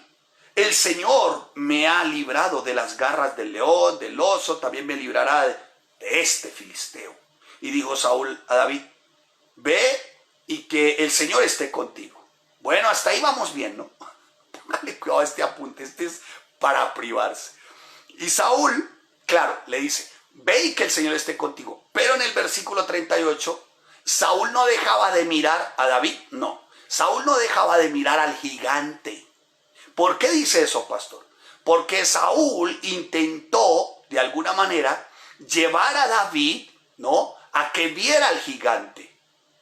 el Señor me ha librado de las garras del león, del oso, también me librará de este filisteo. Y dijo Saúl a David, ve y que el Señor esté contigo. Bueno, hasta ahí vamos bien, ¿no? Póngale cuidado a este apunte, este es para privarse. Y Saúl, claro, le dice, ve y que el Señor esté contigo. Pero en el versículo 38, Saúl no dejaba de mirar a David, no. Saúl no dejaba de mirar al gigante. ¿Por qué dice eso, pastor? Porque Saúl intentó, de alguna manera, llevar a David, ¿no?, a que viera al gigante,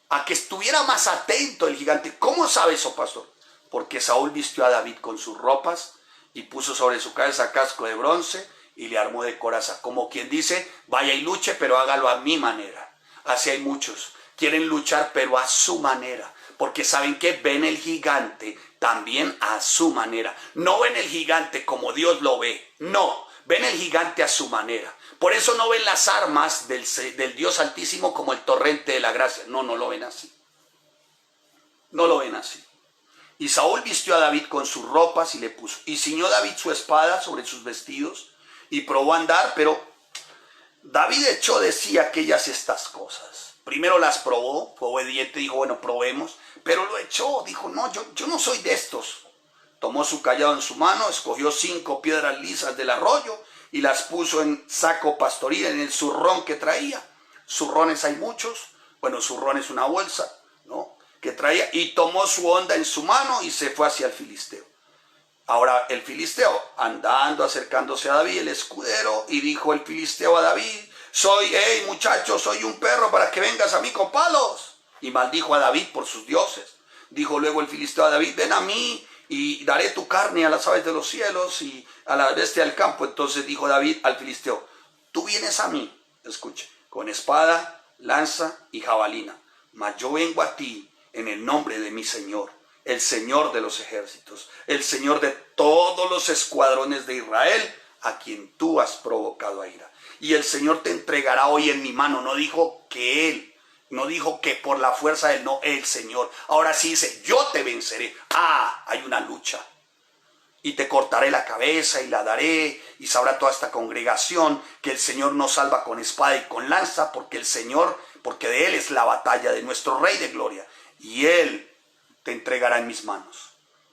a que estuviera más atento el gigante. ¿Cómo sabe eso, pastor? Porque Saúl vistió a David con sus ropas y puso sobre su cabeza casco de bronce y le armó de coraza. Como quien dice, vaya y luche, pero hágalo a mi manera. Así hay muchos. Quieren luchar, pero a su manera. Porque saben que ven el gigante también a su manera. No ven el gigante como Dios lo ve. No, ven el gigante a su manera. Por eso no ven las armas del Dios Altísimo como el torrente de la gracia. No lo ven así. No lo ven así. Y Saúl vistió a David con sus ropas y le puso. Y ciñó David su espada sobre sus vestidos y probó a andar, pero David echó de sí aquellas estas cosas. Primero las probó, fue obediente, dijo, bueno, probemos. Pero lo echó, dijo, no, yo no soy de estos. Tomó su callado en su mano, escogió 5 piedras lisas del arroyo y las puso en saco pastoril, en el zurrón que traía. Zurrones hay muchos, bueno, zurrón es una bolsa, ¿no?, que traía, y tomó su honda en su mano y se fue hacia el filisteo. Ahora el filisteo, andando, acercándose a David, el escudero, y dijo el filisteo a David, hey muchacho, soy un perro para que vengas a mí con palos. Y maldijo a David por sus dioses. Dijo luego el filisteo a David, ven a mí y daré tu carne a las aves de los cielos y a la bestia del campo. Entonces dijo David al filisteo, tú vienes a mí, escuche, con espada, lanza y jabalina, mas yo vengo a ti en el nombre de mi Señor, el Señor de los ejércitos, el Señor de todos los escuadrones de Israel, a quien tú has provocado a ira. Y el Señor te entregará hoy en mi mano. No dijo que Él, no dijo que por la fuerza de Él, no, el Señor. Ahora sí dice, yo te venceré. Hay una lucha. Y te cortaré la cabeza y la daré, y sabrá toda esta congregación que el Señor nos salva con espada y con lanza, porque el Señor, porque de Él es la batalla, de nuestro Rey de gloria. Y Él te entregará en mis manos.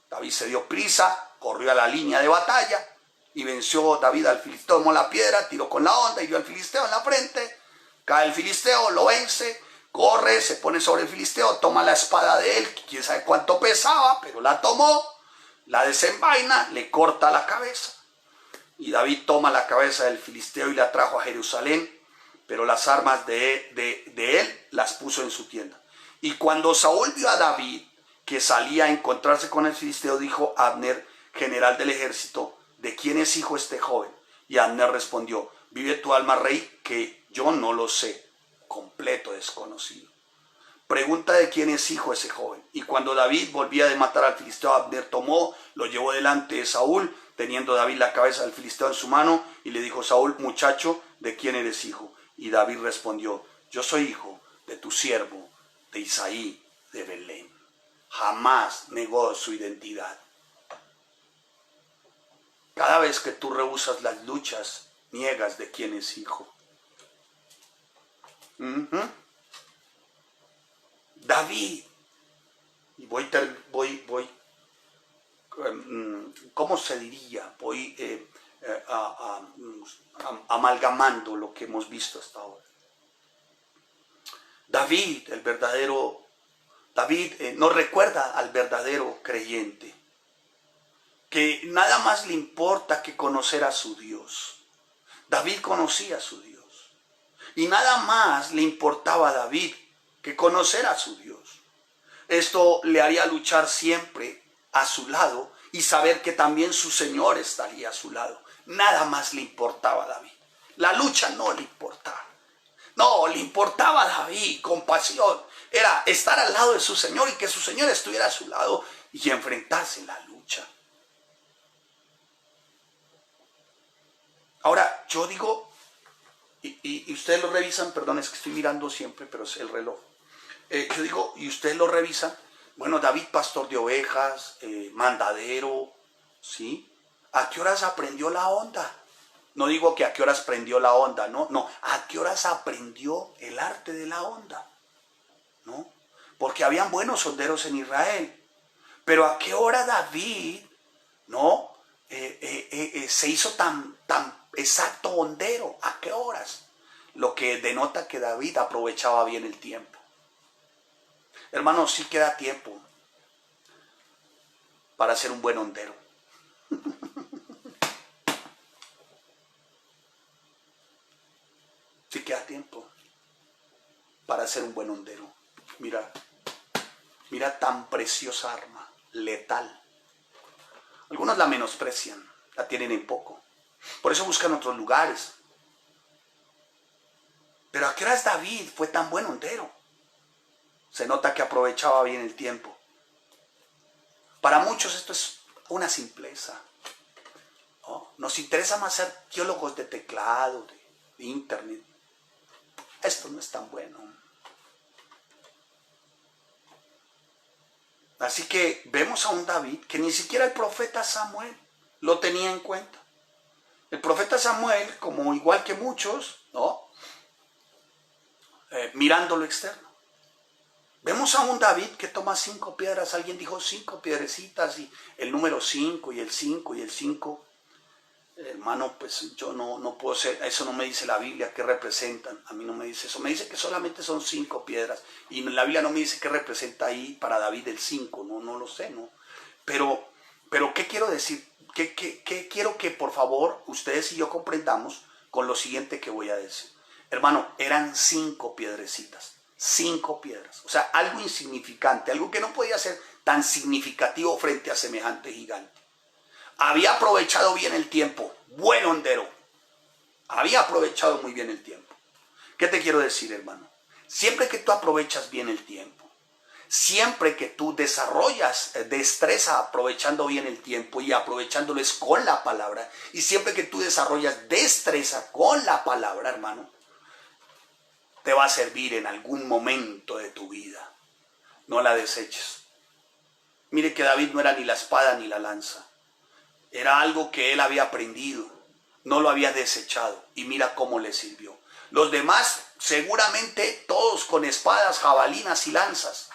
David se dio prisa, corrió a la línea de batalla, y venció David al filisteo, tomó la piedra, tiró con la honda y dio al filisteo en la frente. Cae el filisteo, lo vence, corre, se pone sobre el filisteo, toma la espada de él, quién sabe cuánto pesaba, pero la tomó, la desenvaina, le corta la cabeza. Y David toma la cabeza del filisteo y la trajo a Jerusalén, pero las armas de él las puso en su tienda. Y cuando Saúl vio a David que salía a encontrarse con el filisteo, dijo a Abner, general del ejército, ¿de quién es hijo este joven? Y Abner respondió, vive tu alma, rey, que yo no lo sé, completo desconocido. Pregunta de quién es hijo ese joven. Y cuando David volvía de matar al filisteo, Abner tomó, lo llevó delante de Saúl, teniendo David la cabeza del filisteo en su mano, y le dijo, Saúl, muchacho, ¿de quién eres hijo? Y David respondió, yo soy hijo de tu siervo, de Isaí, de Belén. Jamás negó su identidad. Cada vez que tú rehusas las luchas, niegas de quién es hijo. David, y ¿cómo se diría? Voy amalgamando lo que hemos visto hasta ahora. David nos recuerda al verdadero creyente, que nada más le importa que conocer a su Dios. David conocía a su Dios, y nada más le importaba a David que conocer a su Dios. Esto le haría luchar siempre a su lado y saber que también su Señor estaría a su lado. Nada más le importaba a David. La lucha no le importaba. No, le importaba a David con pasión. Era estar al lado de su Señor y que su Señor estuviera a su lado y enfrentarse en la lucha. Ahora, yo digo, y ustedes lo revisan, perdón, es que estoy mirando siempre, pero es el reloj. Yo digo, y ustedes lo revisan, bueno, David, pastor de ovejas, mandadero, ¿sí? ¿A qué horas aprendió la onda? No digo que a qué horas prendió la onda, no, ¿a qué horas aprendió el arte de la onda? ¿No? Porque habían buenos honderos en Israel, pero ¿a qué hora David, no, se hizo tan exacto hondero? ¿A qué horas? Lo que denota que David aprovechaba bien el tiempo. Hermanos, sí queda tiempo para ser un buen hondero. Sí queda tiempo para ser un buen hondero. Mira tan preciosa arma, letal. Algunos la menosprecian, la tienen en poco. Por eso buscan otros lugares. Pero ¿a qué horas David fue tan buen hondero? Se nota que aprovechaba bien el tiempo. Para muchos esto es una simpleza. Nos interesa más ser teólogos de teclado, de internet. Esto no es tan bueno. Así que vemos a un David que ni siquiera el profeta Samuel lo tenía en cuenta. El profeta Samuel, como igual que muchos, mirando lo externo. Vemos a un David que toma 5 piedras. Alguien dijo 5 piedrecitas y el número 5 y el 5 y el 5. Hermano, pues yo no puedo ser, eso no me dice la Biblia qué representan. A mí no me dice eso. Me dice que solamente son 5 piedras. Y en la Biblia no me dice qué representa ahí para David el 5. No lo sé, ¿no? Pero ¿qué quiero decir? ¿Qué quiero que por favor ustedes y yo comprendamos con lo siguiente que voy a decir? Hermano, eran 5 piedrecitas. 5 piedras, o sea, algo insignificante, algo que no podía ser tan significativo frente a semejante gigante. Había aprovechado bien el tiempo, buen hondero, había aprovechado muy bien el tiempo. ¿Qué te quiero decir, hermano? Siempre que tú aprovechas bien el tiempo, siempre que tú desarrollas destreza aprovechando bien el tiempo y aprovechándoles con la palabra, y siempre que tú desarrollas destreza con la palabra, hermano, te va a servir en algún momento de tu vida. No la deseches. Mire que David no era ni la espada ni la lanza. Era algo que él había aprendido. No lo había desechado. Y mira cómo le sirvió. Los demás seguramente todos con espadas, jabalinas y lanzas.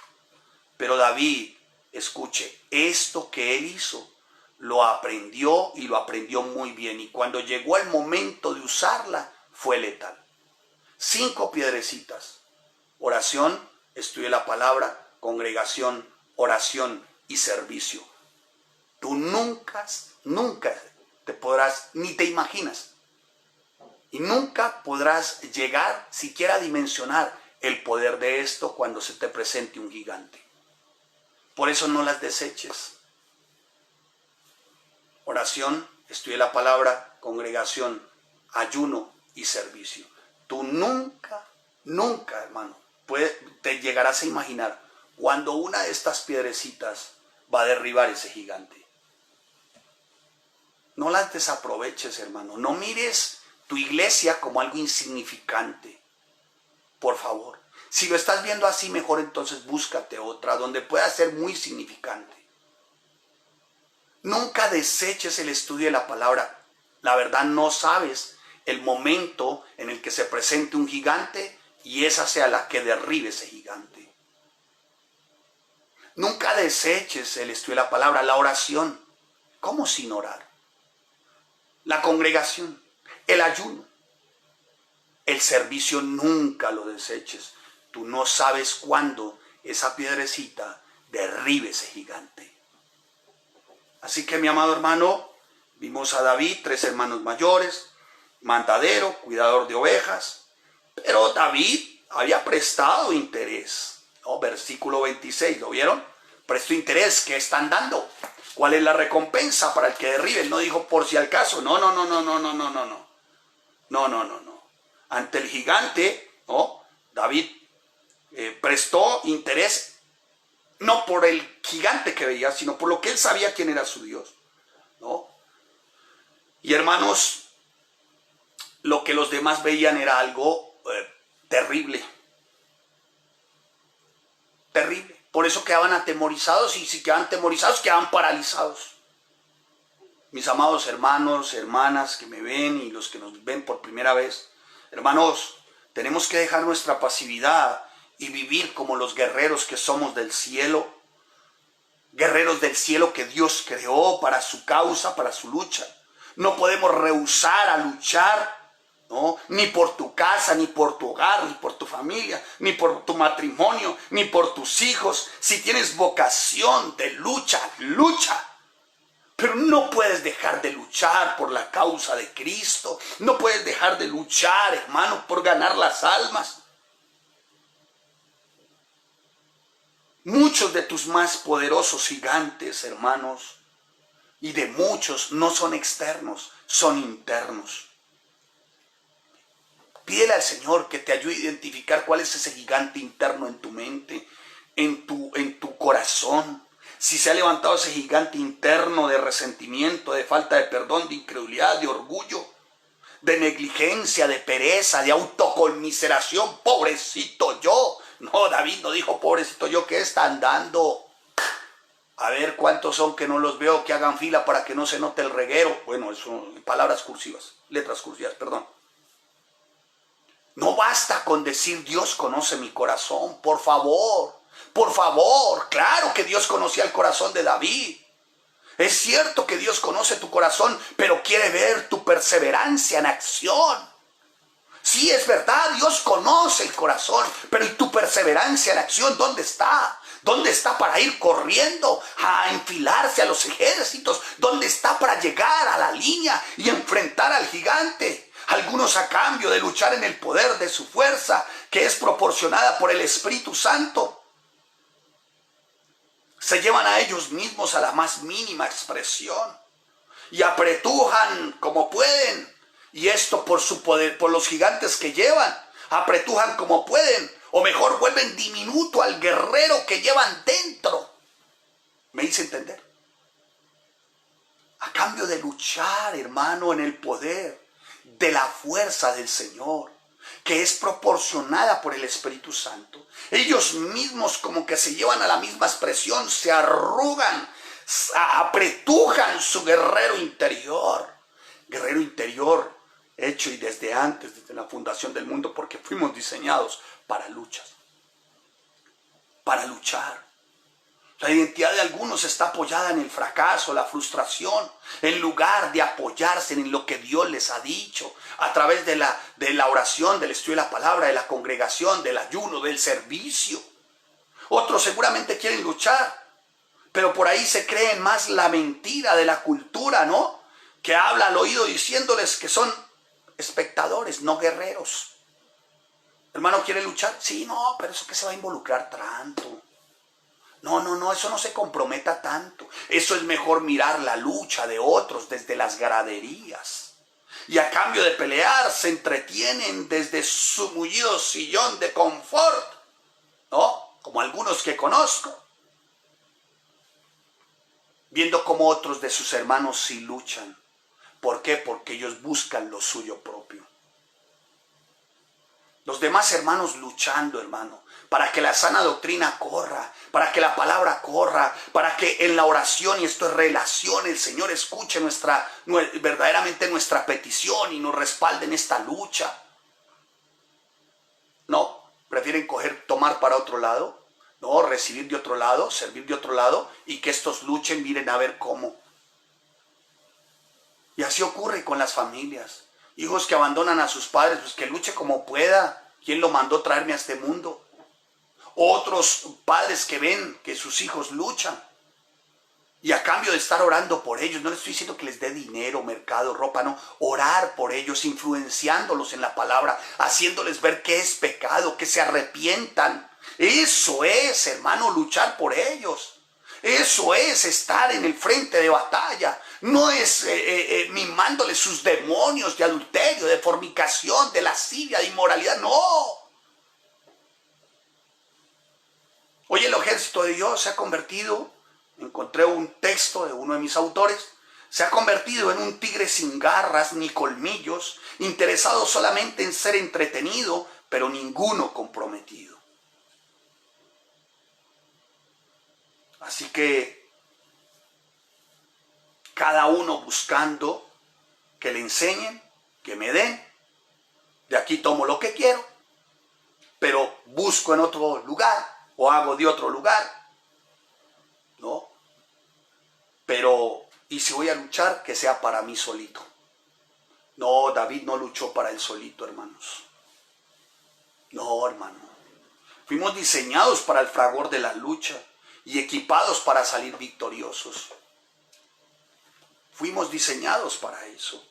Pero David, escuche, esto que él hizo, lo aprendió y lo aprendió muy bien. Y cuando llegó el momento de usarla, fue letal. 5 piedrecitas. Oración, estudia la palabra, congregación, oración y servicio. Tú nunca te podrás, ni te imaginas, y nunca podrás llegar siquiera a dimensionar el poder de esto cuando se te presente un gigante. Por eso no las deseches. Oración, estudio de la palabra, congregación, ayuno y servicio. Tú nunca, hermano, te llegarás a imaginar cuando una de estas piedrecitas va a derribar ese gigante. No las desaproveches, hermano. No mires tu iglesia como algo insignificante. Por favor. Si lo estás viendo así, mejor entonces búscate otra donde pueda ser muy significante. Nunca deseches el estudio de la palabra. La verdad, no sabes el momento en el que se presente un gigante y esa sea la que derribe ese gigante. Nunca deseches el estudio de la palabra, la oración. ¿Cómo sin orar? La congregación, el ayuno, el servicio, nunca lo deseches. Tú no sabes cuándo esa piedrecita derribe ese gigante. Así que, mi amado hermano, vimos a David, 3 hermanos mayores, mandadero, cuidador de ovejas, pero David había prestado interés. ¿No? Versículo 26, ¿lo vieron? Prestó interés. ¿Qué están dando? ¿Cuál es la recompensa para el que derribe? Él no dijo por si al caso. No. Ante el gigante, ¿no? David prestó interés no por el gigante que veía, sino por lo que él sabía quién era su Dios, ¿no? Y hermanos, lo que los demás veían era algo terrible. Terrible. Por eso quedaban atemorizados, y si quedaban atemorizados, quedaban paralizados. Mis amados hermanos, hermanas que me ven y los que nos ven por primera vez, hermanos, tenemos que dejar nuestra pasividad y vivir como los guerreros que somos del cielo. Guerreros del cielo que Dios creó para su causa, para su lucha. No podemos rehusar a luchar, ¿no? Ni por tu casa, ni por tu hogar, ni por tu familia, ni por tu matrimonio, ni por tus hijos. Si tienes vocación de lucha, lucha. Pero no puedes dejar de luchar por la causa de Cristo. No puedes dejar de luchar, hermano, por ganar las almas. Muchos de tus más poderosos gigantes, hermanos, y de muchos no son externos, son internos. Pídele al Señor que te ayude a identificar cuál es ese gigante interno en tu mente, en tu corazón. Si se ha levantado ese gigante interno de resentimiento, de falta de perdón, de incredulidad, de orgullo, de negligencia, de pereza, de autoconmiseración. Pobrecito yo. No, David no dijo pobrecito yo, ¿qué están dando? A ver cuántos son que no los veo, que hagan fila para que no se note el reguero. Bueno, eso, palabras cursivas, letras cursivas, perdón. No basta con decir Dios conoce mi corazón, por favor, claro que Dios conocía el corazón de David. Es cierto que Dios conoce tu corazón, pero quiere ver tu perseverancia en acción. Sí, es verdad, Dios conoce el corazón, pero ¿y tu perseverancia en acción dónde está? ¿Dónde está para ir corriendo a enfilarse a los ejércitos? ¿Dónde está para llegar a la línea y enfrentar al gigante? Algunos a cambio de luchar en el poder de su fuerza, que es proporcionada por el Espíritu Santo, se llevan a ellos mismos a la más mínima expresión y apretujan como pueden. Y esto por su poder, por los gigantes que llevan, apretujan como pueden, o mejor vuelven diminuto al guerrero que llevan dentro. ¿Me hice entender? A cambio de luchar, hermano, en el poder de la fuerza del Señor, que es proporcionada por el Espíritu Santo, ellos mismos como que se llevan a la misma expresión, se arrugan, apretujan su guerrero interior hecho y desde antes, desde la fundación del mundo, porque fuimos diseñados para luchar. La identidad de algunos está apoyada en el fracaso, la frustración, en lugar de apoyarse en lo que Dios les ha dicho, a través de la oración, del estudio de la palabra, de la congregación, del ayuno, del servicio. Otros seguramente quieren luchar, pero por ahí se creen más la mentira de la cultura, ¿no? Que habla al oído diciéndoles que son espectadores, no guerreros. Hermano, ¿quiere luchar? Sí, no, pero eso que se va a involucrar tanto. No, no, no, eso no se comprometa tanto. Eso es mejor mirar la lucha de otros desde las graderías. Y a cambio de pelear, se entretienen desde su mullido sillón de confort, ¿no? Como algunos que conozco. Viendo cómo otros de sus hermanos sí luchan. ¿Por qué? Porque ellos buscan lo suyo propio. Los demás hermanos luchando, hermano, para que la sana doctrina corra, para que la palabra corra, para que en la oración, y esto es relación, el Señor escuche verdaderamente nuestra petición y nos respalde en esta lucha. No, prefieren tomar para otro lado, no, recibir de otro lado, servir de otro lado, y que estos luchen, miren a ver cómo. Y así ocurre con las familias. Hijos que abandonan a sus padres, pues que luche como pueda. ¿Quién lo mandó traerme a este mundo? Otros padres que ven que sus hijos luchan. Y a cambio de estar orando por ellos, no les estoy diciendo que les dé dinero, mercado, ropa, no. Orar por ellos, influenciándolos en la palabra, haciéndoles ver qué es pecado, que se arrepientan. Eso es, hermano, luchar por ellos. Eso es estar en el frente de batalla. No es mimándoles sus demonios de adulterio, de fornicación, de lascivia, de inmoralidad. No. Hoy el ejército de Dios se ha convertido, encontré un texto de uno de mis autores, se ha convertido en un tigre sin garras ni colmillos, interesado solamente en ser entretenido, pero ninguno comprometido. Así que cada uno buscando que le enseñen, que me den, de aquí tomo lo que quiero, pero busco en otro lugar o hago de otro lugar, ¿no? Pero, y si voy a luchar, que sea para mí solito. No, David no luchó para él solito, hermanos. No, hermano. Fuimos diseñados para el fragor de la lucha y equipados para salir victoriosos. Fuimos diseñados para eso.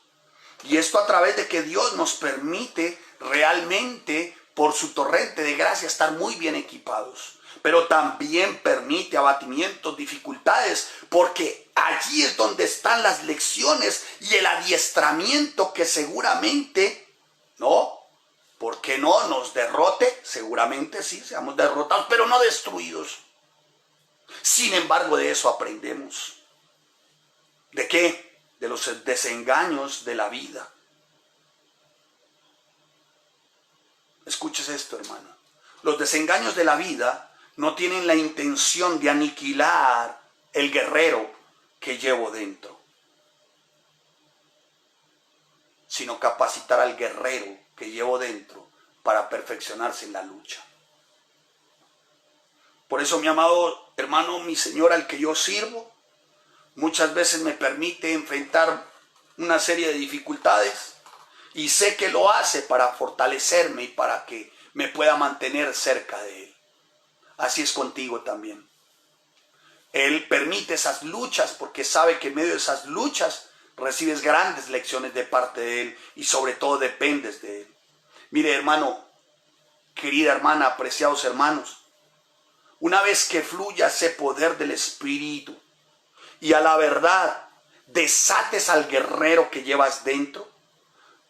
Y esto a través de que Dios nos permite realmente, por su torrente de gracia, estar muy bien equipados. Pero también permite abatimientos, dificultades, porque allí es donde están las lecciones y el adiestramiento que seguramente, ¿no? ¿Por qué no nos derrote? Seguramente sí, seamos derrotados, pero no destruidos. Sin embargo, de eso aprendemos. ¿De qué? De los desengaños de la vida. Escuches esto, hermano. Los desengaños de la vida no tienen la intención de aniquilar el guerrero que llevo dentro, sino capacitar al guerrero que llevo dentro para perfeccionarse en la lucha. Por eso, mi amado hermano, mi Señor al que yo sirvo, muchas veces me permite enfrentar una serie de dificultades y sé que lo hace para fortalecerme y para que me pueda mantener cerca de Él. Así es contigo también. Él permite esas luchas porque sabe que en medio de esas luchas recibes grandes lecciones de parte de Él y sobre todo dependes de Él. Mire, hermano, querida hermana, apreciados hermanos, una vez que fluya ese poder del Espíritu y a la verdad desates al guerrero que llevas dentro,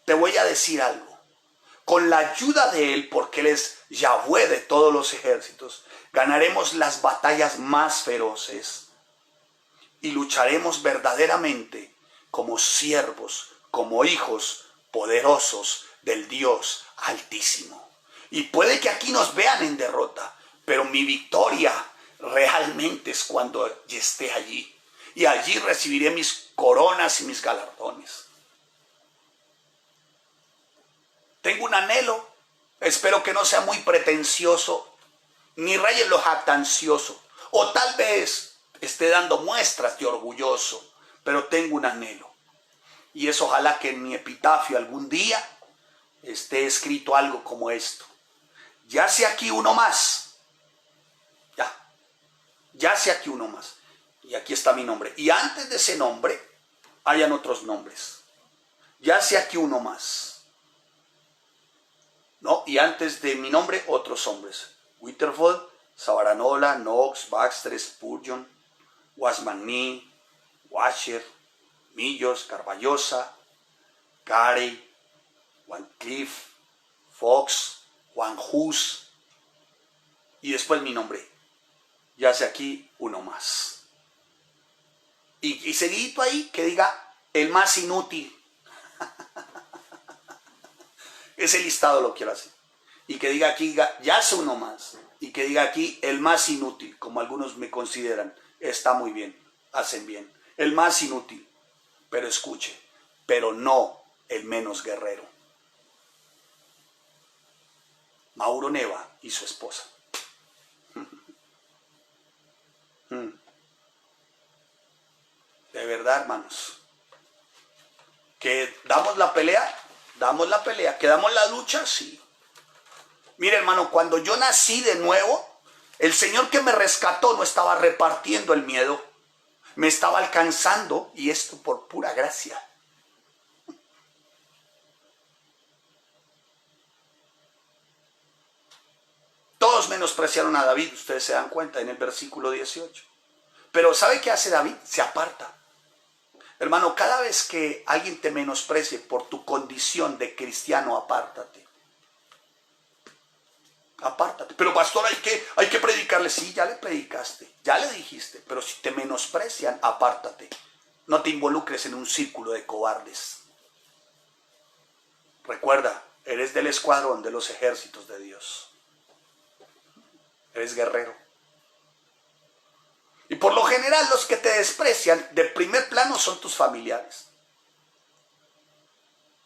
te voy a decir algo. Con la ayuda de Él, porque Él es Yahweh de todos los ejércitos, ganaremos las batallas más feroces y lucharemos verdaderamente como siervos, como hijos poderosos del Dios Altísimo. Y puede que aquí nos vean en derrota, pero mi victoria realmente es cuando esté allí. Y allí recibiré mis coronas y mis galardones. Tengo un anhelo, espero que no sea muy pretencioso, ni raye en lo jactancioso, o tal vez esté dando muestras de orgulloso, pero tengo un anhelo. Y es ojalá que en mi epitafio algún día esté escrito algo como esto. Yace aquí uno más. Yace aquí uno más. Y aquí está mi nombre. Y antes de ese nombre, hayan otros nombres. Yace aquí uno más. ¿No? Y antes de mi nombre, otros hombres. Winterfold Savaranola, Knox, Baxter, Spurgeon, Wasman Nee, Washer, Millos, Carballosa, Carey, Wycliffe, Fox, Juan Hus, y después mi nombre. Ya hace aquí uno más. Y seguidito ahí que diga el más inútil. Ese listado lo quiero hacer. Y que diga aquí, ya hace uno más. Y que diga aquí el más inútil, como algunos me consideran. Está muy bien, hacen bien. El más inútil, pero escuche, pero no el menos guerrero. Mauro Neva y su esposa. De verdad, hermanos, que damos la pelea, que damos la lucha, sí. Mire, hermano, cuando yo nací de nuevo, el Señor que me rescató no estaba repartiendo el miedo, me estaba alcanzando, y esto por pura gracia. Todos menospreciaron a David, ustedes se dan cuenta en el versículo 18. Pero ¿sabe qué hace David? Se aparta. Hermano, cada vez que alguien te menosprecie por tu condición de cristiano, apártate. Apártate. Pero pastor, hay que predicarle. Sí, ya le predicaste, ya le dijiste. Pero si te menosprecian, apártate. No te involucres en un círculo de cobardes. Recuerda, eres del escuadrón de los ejércitos de Dios. Eres guerrero. Y por lo general los que te desprecian de primer plano son tus familiares.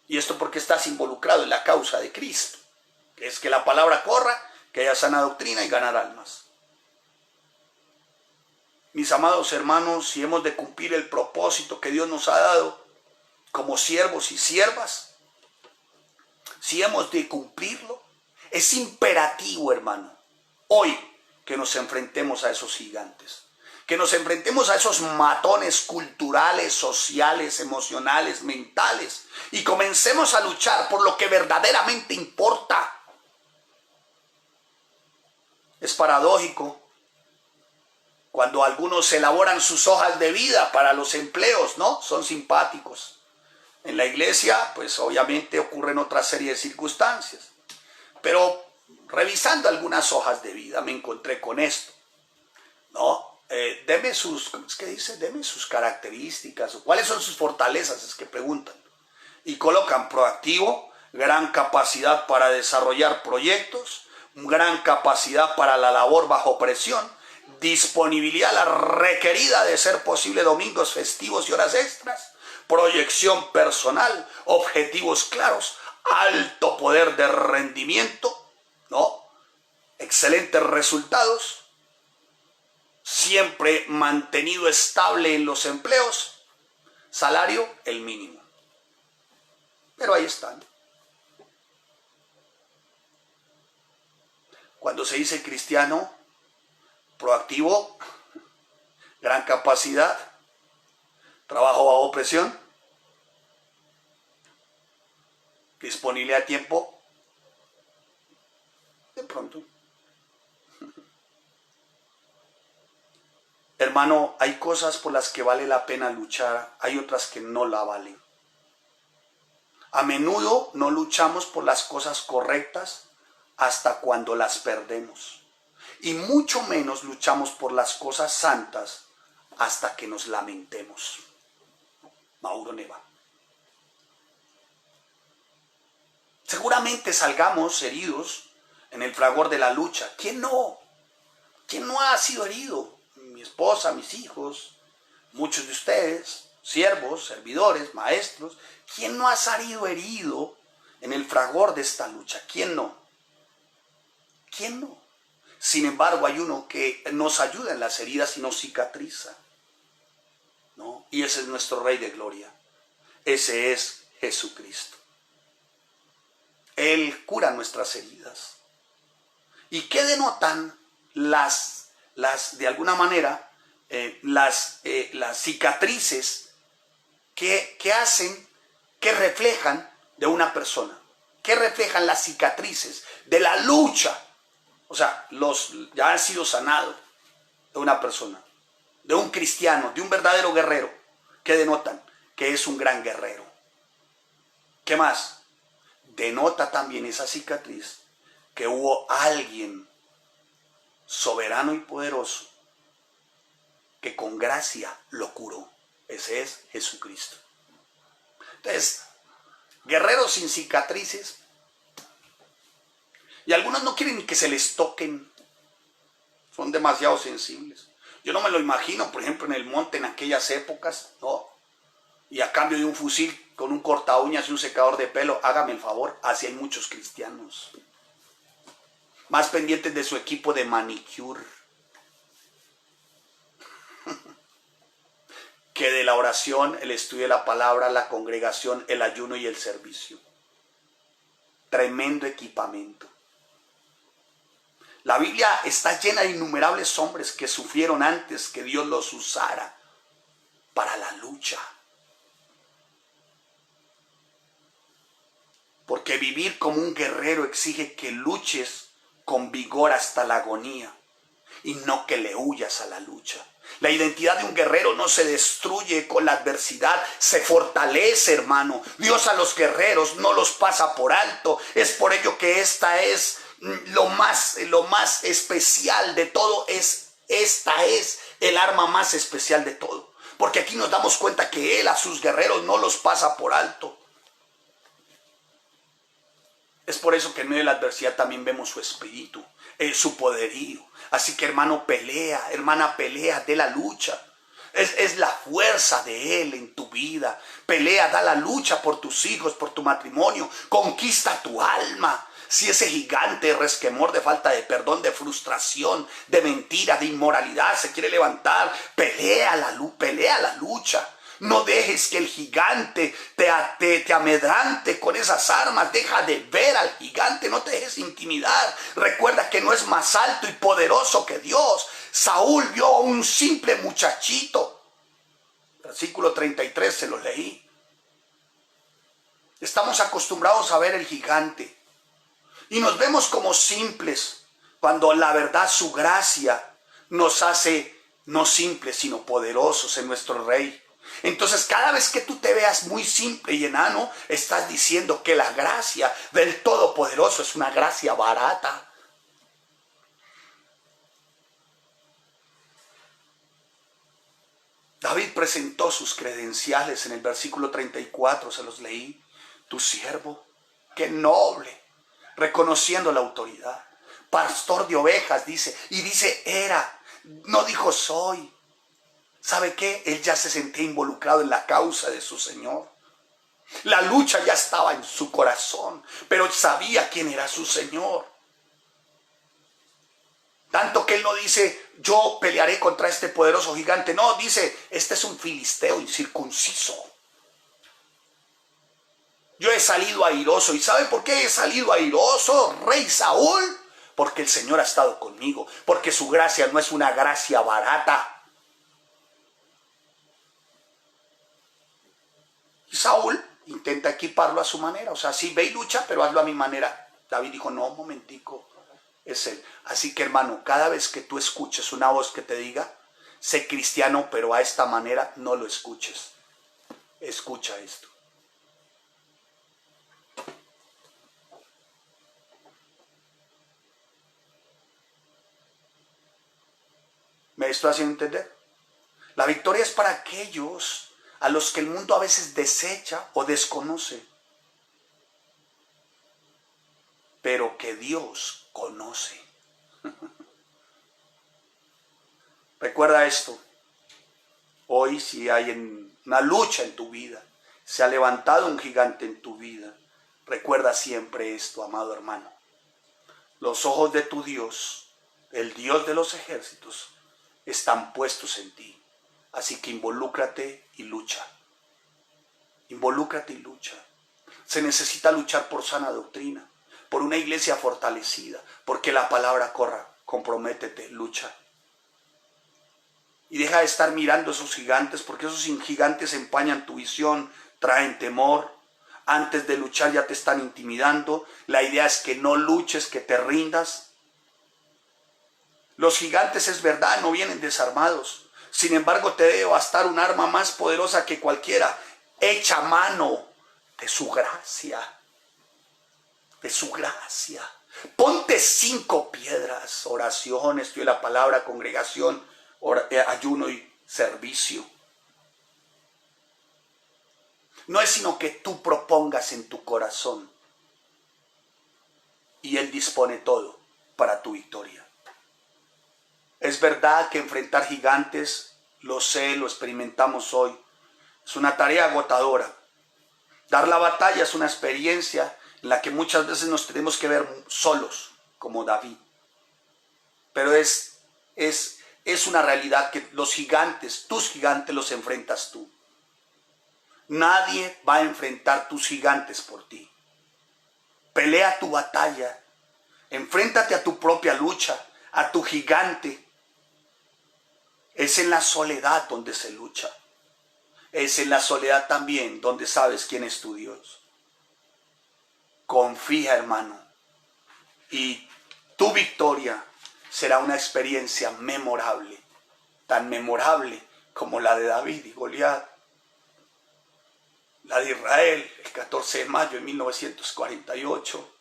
Y esto porque estás involucrado en la causa de Cristo, que es que la palabra corra, que haya sana doctrina y ganar almas. Mis amados hermanos, si hemos de cumplir el propósito que Dios nos ha dado como siervos y siervas, si hemos de cumplirlo, es imperativo, hermano, hoy que nos enfrentemos a esos gigantes. Que nos enfrentemos a esos matones culturales, sociales, emocionales, mentales, y comencemos a luchar por lo que verdaderamente importa. Es paradójico cuando algunos elaboran sus hojas de vida para los empleos, ¿no? Son simpáticos. En la iglesia, pues obviamente ocurren otra serie de circunstancias. Pero revisando algunas hojas de vida me encontré con esto, ¿no? Deme sus, ¿cómo es que dice? Deme sus características, ¿cuáles son sus fortalezas? Es que preguntan. Y colocan proactivo, gran capacidad para desarrollar proyectos, gran capacidad para la labor bajo presión, disponibilidad la requerida de ser posible domingos festivos y horas extras, proyección personal, objetivos claros, alto poder de rendimiento, ¿no? Excelentes resultados, siempre mantenido estable en los empleos, salario el mínimo. Pero ahí están. Cuando se dice cristiano, proactivo, gran capacidad, trabajo bajo presión, disponibilidad de tiempo, de pronto. Hermano, hay cosas por las que vale la pena luchar, hay otras que no la valen. A menudo no luchamos por las cosas correctas hasta cuando las perdemos. Y mucho menos luchamos por las cosas santas hasta que nos lamentemos. Mauro Neva. Seguramente salgamos heridos en el fragor de la lucha. ¿Quién no? ¿Quién no ha sido herido? Mi esposa, mis hijos, muchos de ustedes, siervos, servidores, maestros. ¿Quién no ha salido herido en el fragor de esta lucha? ¿Quién no? ¿Quién no? Sin embargo, hay uno que nos ayuda en las heridas y nos cicatriza, ¿no? Y ese es nuestro Rey de Gloria. Ese es Jesucristo. Él cura nuestras heridas. ¿Y qué denotan de alguna manera, las cicatrices que hacen, que reflejan de una persona? ¿Qué reflejan las cicatrices de la lucha O sea, ya ha sido sanado de una persona, de un cristiano, de un verdadero guerrero, que denotan que es un gran guerrero. ¿Qué más? Denota también esa cicatriz que hubo alguien soberano y poderoso que con gracia lo curó. Ese es Jesucristo. Entonces, guerreros sin cicatrices. Y algunos no quieren que se les toquen. Son demasiado sensibles. Yo no me lo imagino, por ejemplo, en el monte en aquellas épocas, ¿no? Y a cambio de un fusil con un corta uñas y un secador de pelo, hágame el favor, así hay muchos cristianos. Más pendientes de su equipo de manicure que de la oración, el estudio de la palabra, la congregación, el ayuno y el servicio. Tremendo equipamiento. La Biblia está llena de innumerables hombres que sufrieron antes que Dios los usara para la lucha. Porque vivir como un guerrero exige que luches con vigor hasta la agonía y no que le huyas a la lucha. La identidad de un guerrero no se destruye con la adversidad, se fortalece, hermano. Dios a los guerreros no los pasa por alto. Es por ello que esta es lo más especial de todo. Esta es el arma más especial de todo. Porque aquí nos damos cuenta que Él a sus guerreros no los pasa por alto. Es por eso que en medio de la adversidad también vemos su espíritu, su poderío. Así que hermano, pelea, hermana, pelea de la lucha. Es la fuerza de Él en tu vida. Pelea, da la lucha por tus hijos, por tu matrimonio. Conquista tu alma. Si ese gigante de resquemor, de falta de perdón, de frustración, de mentira, de inmoralidad se quiere levantar, pelea la lucha. No dejes que el gigante te amedrante con esas armas. Deja de ver al gigante, no te dejes intimidar. Recuerda que no es más alto y poderoso que Dios. Saúl vio a un simple muchachito. Versículo 33 se lo leí. Estamos acostumbrados a ver el gigante y nos vemos como simples, cuando la verdad, su gracia, nos hace no simples, sino poderosos en nuestro Rey. Entonces, cada vez que tú te veas muy simple y enano, estás diciendo que la gracia del Todopoderoso es una gracia barata. David presentó sus credenciales en el versículo 34, se los leí. Tu siervo, qué noble, reconociendo la autoridad. Pastor de ovejas, dice, y dice era, no dijo soy. ¿Sabe qué? Él ya se sentía involucrado en la causa de su Señor. La lucha ya estaba en su corazón, pero sabía quién era su Señor. Tanto que él no dice, yo pelearé contra este poderoso gigante. No, dice, este es un filisteo incircunciso. Yo he salido airoso. ¿Y sabe por qué he salido airoso, rey Saúl? Porque el Señor ha estado conmigo. Porque su gracia no es una gracia barata. Y Saúl intenta equiparlo a su manera. O sea, sí, ve y lucha, pero hazlo a mi manera. David dijo, no, un momentico, es él. Así que, hermano, cada vez que tú escuches una voz que te diga, sé cristiano, pero a esta manera, no lo escuches. Escucha esto. ¿Me estoy haciendo entender? La victoria es para aquellos a los que el mundo a veces desecha o desconoce, pero que Dios conoce. Recuerda esto. Hoy, si hay una lucha en tu vida, se ha levantado un gigante en tu vida, recuerda siempre esto, amado hermano. Los ojos de tu Dios, el Dios de los ejércitos, están puestos en ti. Así que involúcrate y lucha. Involúcrate y lucha. Se necesita luchar por sana doctrina, por una iglesia fortalecida, porque la palabra corra. Comprométete, lucha. Y deja de estar mirando esos gigantes, porque esos gigantes empañan tu visión, traen temor. Antes de luchar ya te están intimidando. La idea es que no luches, que te rindas. Los gigantes, es verdad, no vienen desarmados. Sin embargo, te debe bastar un arma más poderosa que cualquiera. Echa mano de su gracia. De su gracia. Ponte 5 piedras. Oración, estudio de la palabra, congregación, ayuno y servicio. No es sino que tú propongas en tu corazón. Y Él dispone todo para tu victoria. Es verdad que enfrentar gigantes, lo sé, lo experimentamos hoy, es una tarea agotadora. Dar la batalla es una experiencia en la que muchas veces nos tenemos que ver solos, como David. Pero es una realidad que los gigantes, tus gigantes los enfrentas tú. Nadie va a enfrentar tus gigantes por ti. Pelea tu batalla, enfréntate a tu propia lucha, a tu gigante. Es en la soledad donde se lucha. Es en la soledad también donde sabes quién es tu Dios. Confía, hermano, y tu victoria será una experiencia memorable, tan memorable como la de David y Goliat, la de Israel el 14 de mayo de 1948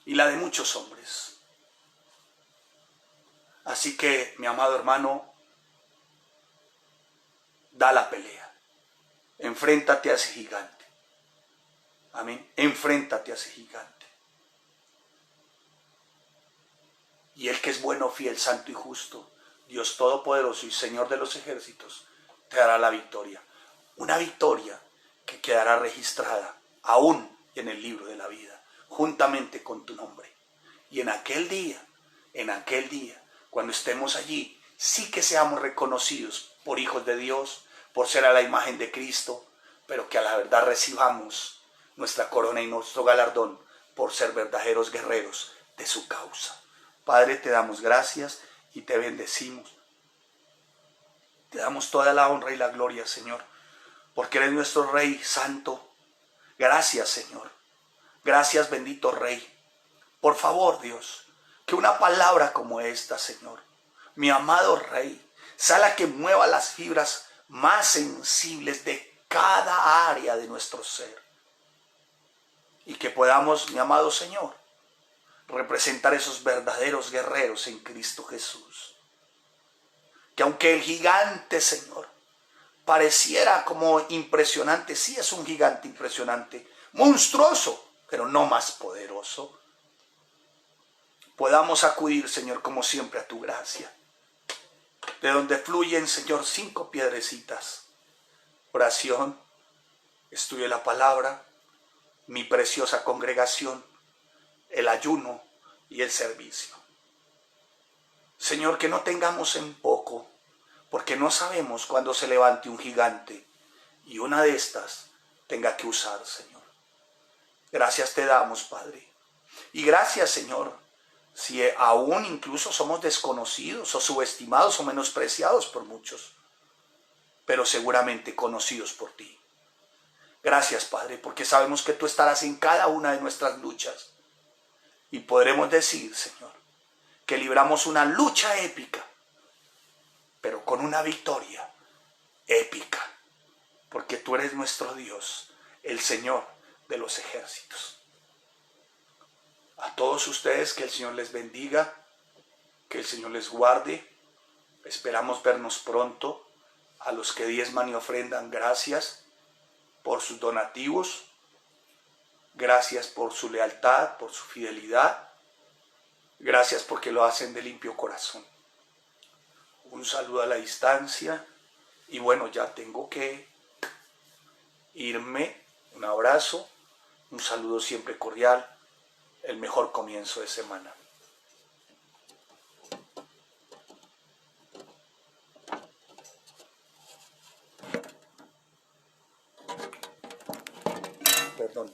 y la de muchos hombres. Así que, mi amado hermano, da la pelea. Enfréntate a ese gigante. Amén. Enfréntate a ese gigante. Y el que es bueno, fiel, santo y justo, Dios Todopoderoso y Señor de los ejércitos, te dará la victoria. Una victoria que quedará registrada aún en el libro de la vida, juntamente con tu nombre. Y en aquel día, cuando estemos allí, sí que seamos reconocidos por hijos de Dios, por ser a la imagen de Cristo, pero que a la verdad recibamos nuestra corona y nuestro galardón por ser verdaderos guerreros de su causa. Padre, te damos gracias y te bendecimos. Te damos toda la honra y la gloria, Señor, porque eres nuestro Rey Santo. Gracias, Señor. Gracias, bendito Rey. Por favor, Dios, que una palabra como esta, Señor, mi amado Rey, sea la que mueva las fibras más sensibles de cada área de nuestro ser. Y que podamos, mi amado Señor, representar esos verdaderos guerreros en Cristo Jesús. Que aunque el gigante, Señor, pareciera como impresionante, sí es un gigante impresionante, monstruoso, pero no más poderoso, podamos acudir, Señor, como siempre a tu gracia, de donde fluyen, Señor, 5 piedrecitas: oración, estudio de la palabra, mi preciosa congregación, el ayuno y el servicio. Señor, que no tengamos en poco, porque no sabemos cuándo se levante un gigante y una de estas tenga que usar, Señor. Gracias te damos, Padre. Y gracias, Señor, si aún incluso somos desconocidos o subestimados o menospreciados por muchos, pero seguramente conocidos por ti. Gracias, Padre, porque sabemos que tú estarás en cada una de nuestras luchas y podremos decir, Señor, que libramos una lucha épica, pero con una victoria épica, porque tú eres nuestro Dios, el Señor de los ejércitos. A todos ustedes, que el Señor les bendiga, que el Señor les guarde. Esperamos vernos pronto. A los que diezman y ofrendan, gracias por sus donativos. Gracias por su lealtad, por su fidelidad. Gracias porque lo hacen de limpio corazón. Un saludo a la distancia. Y bueno, ya tengo que irme. Un abrazo, un saludo siempre cordial. El mejor comienzo de semana. Perdón.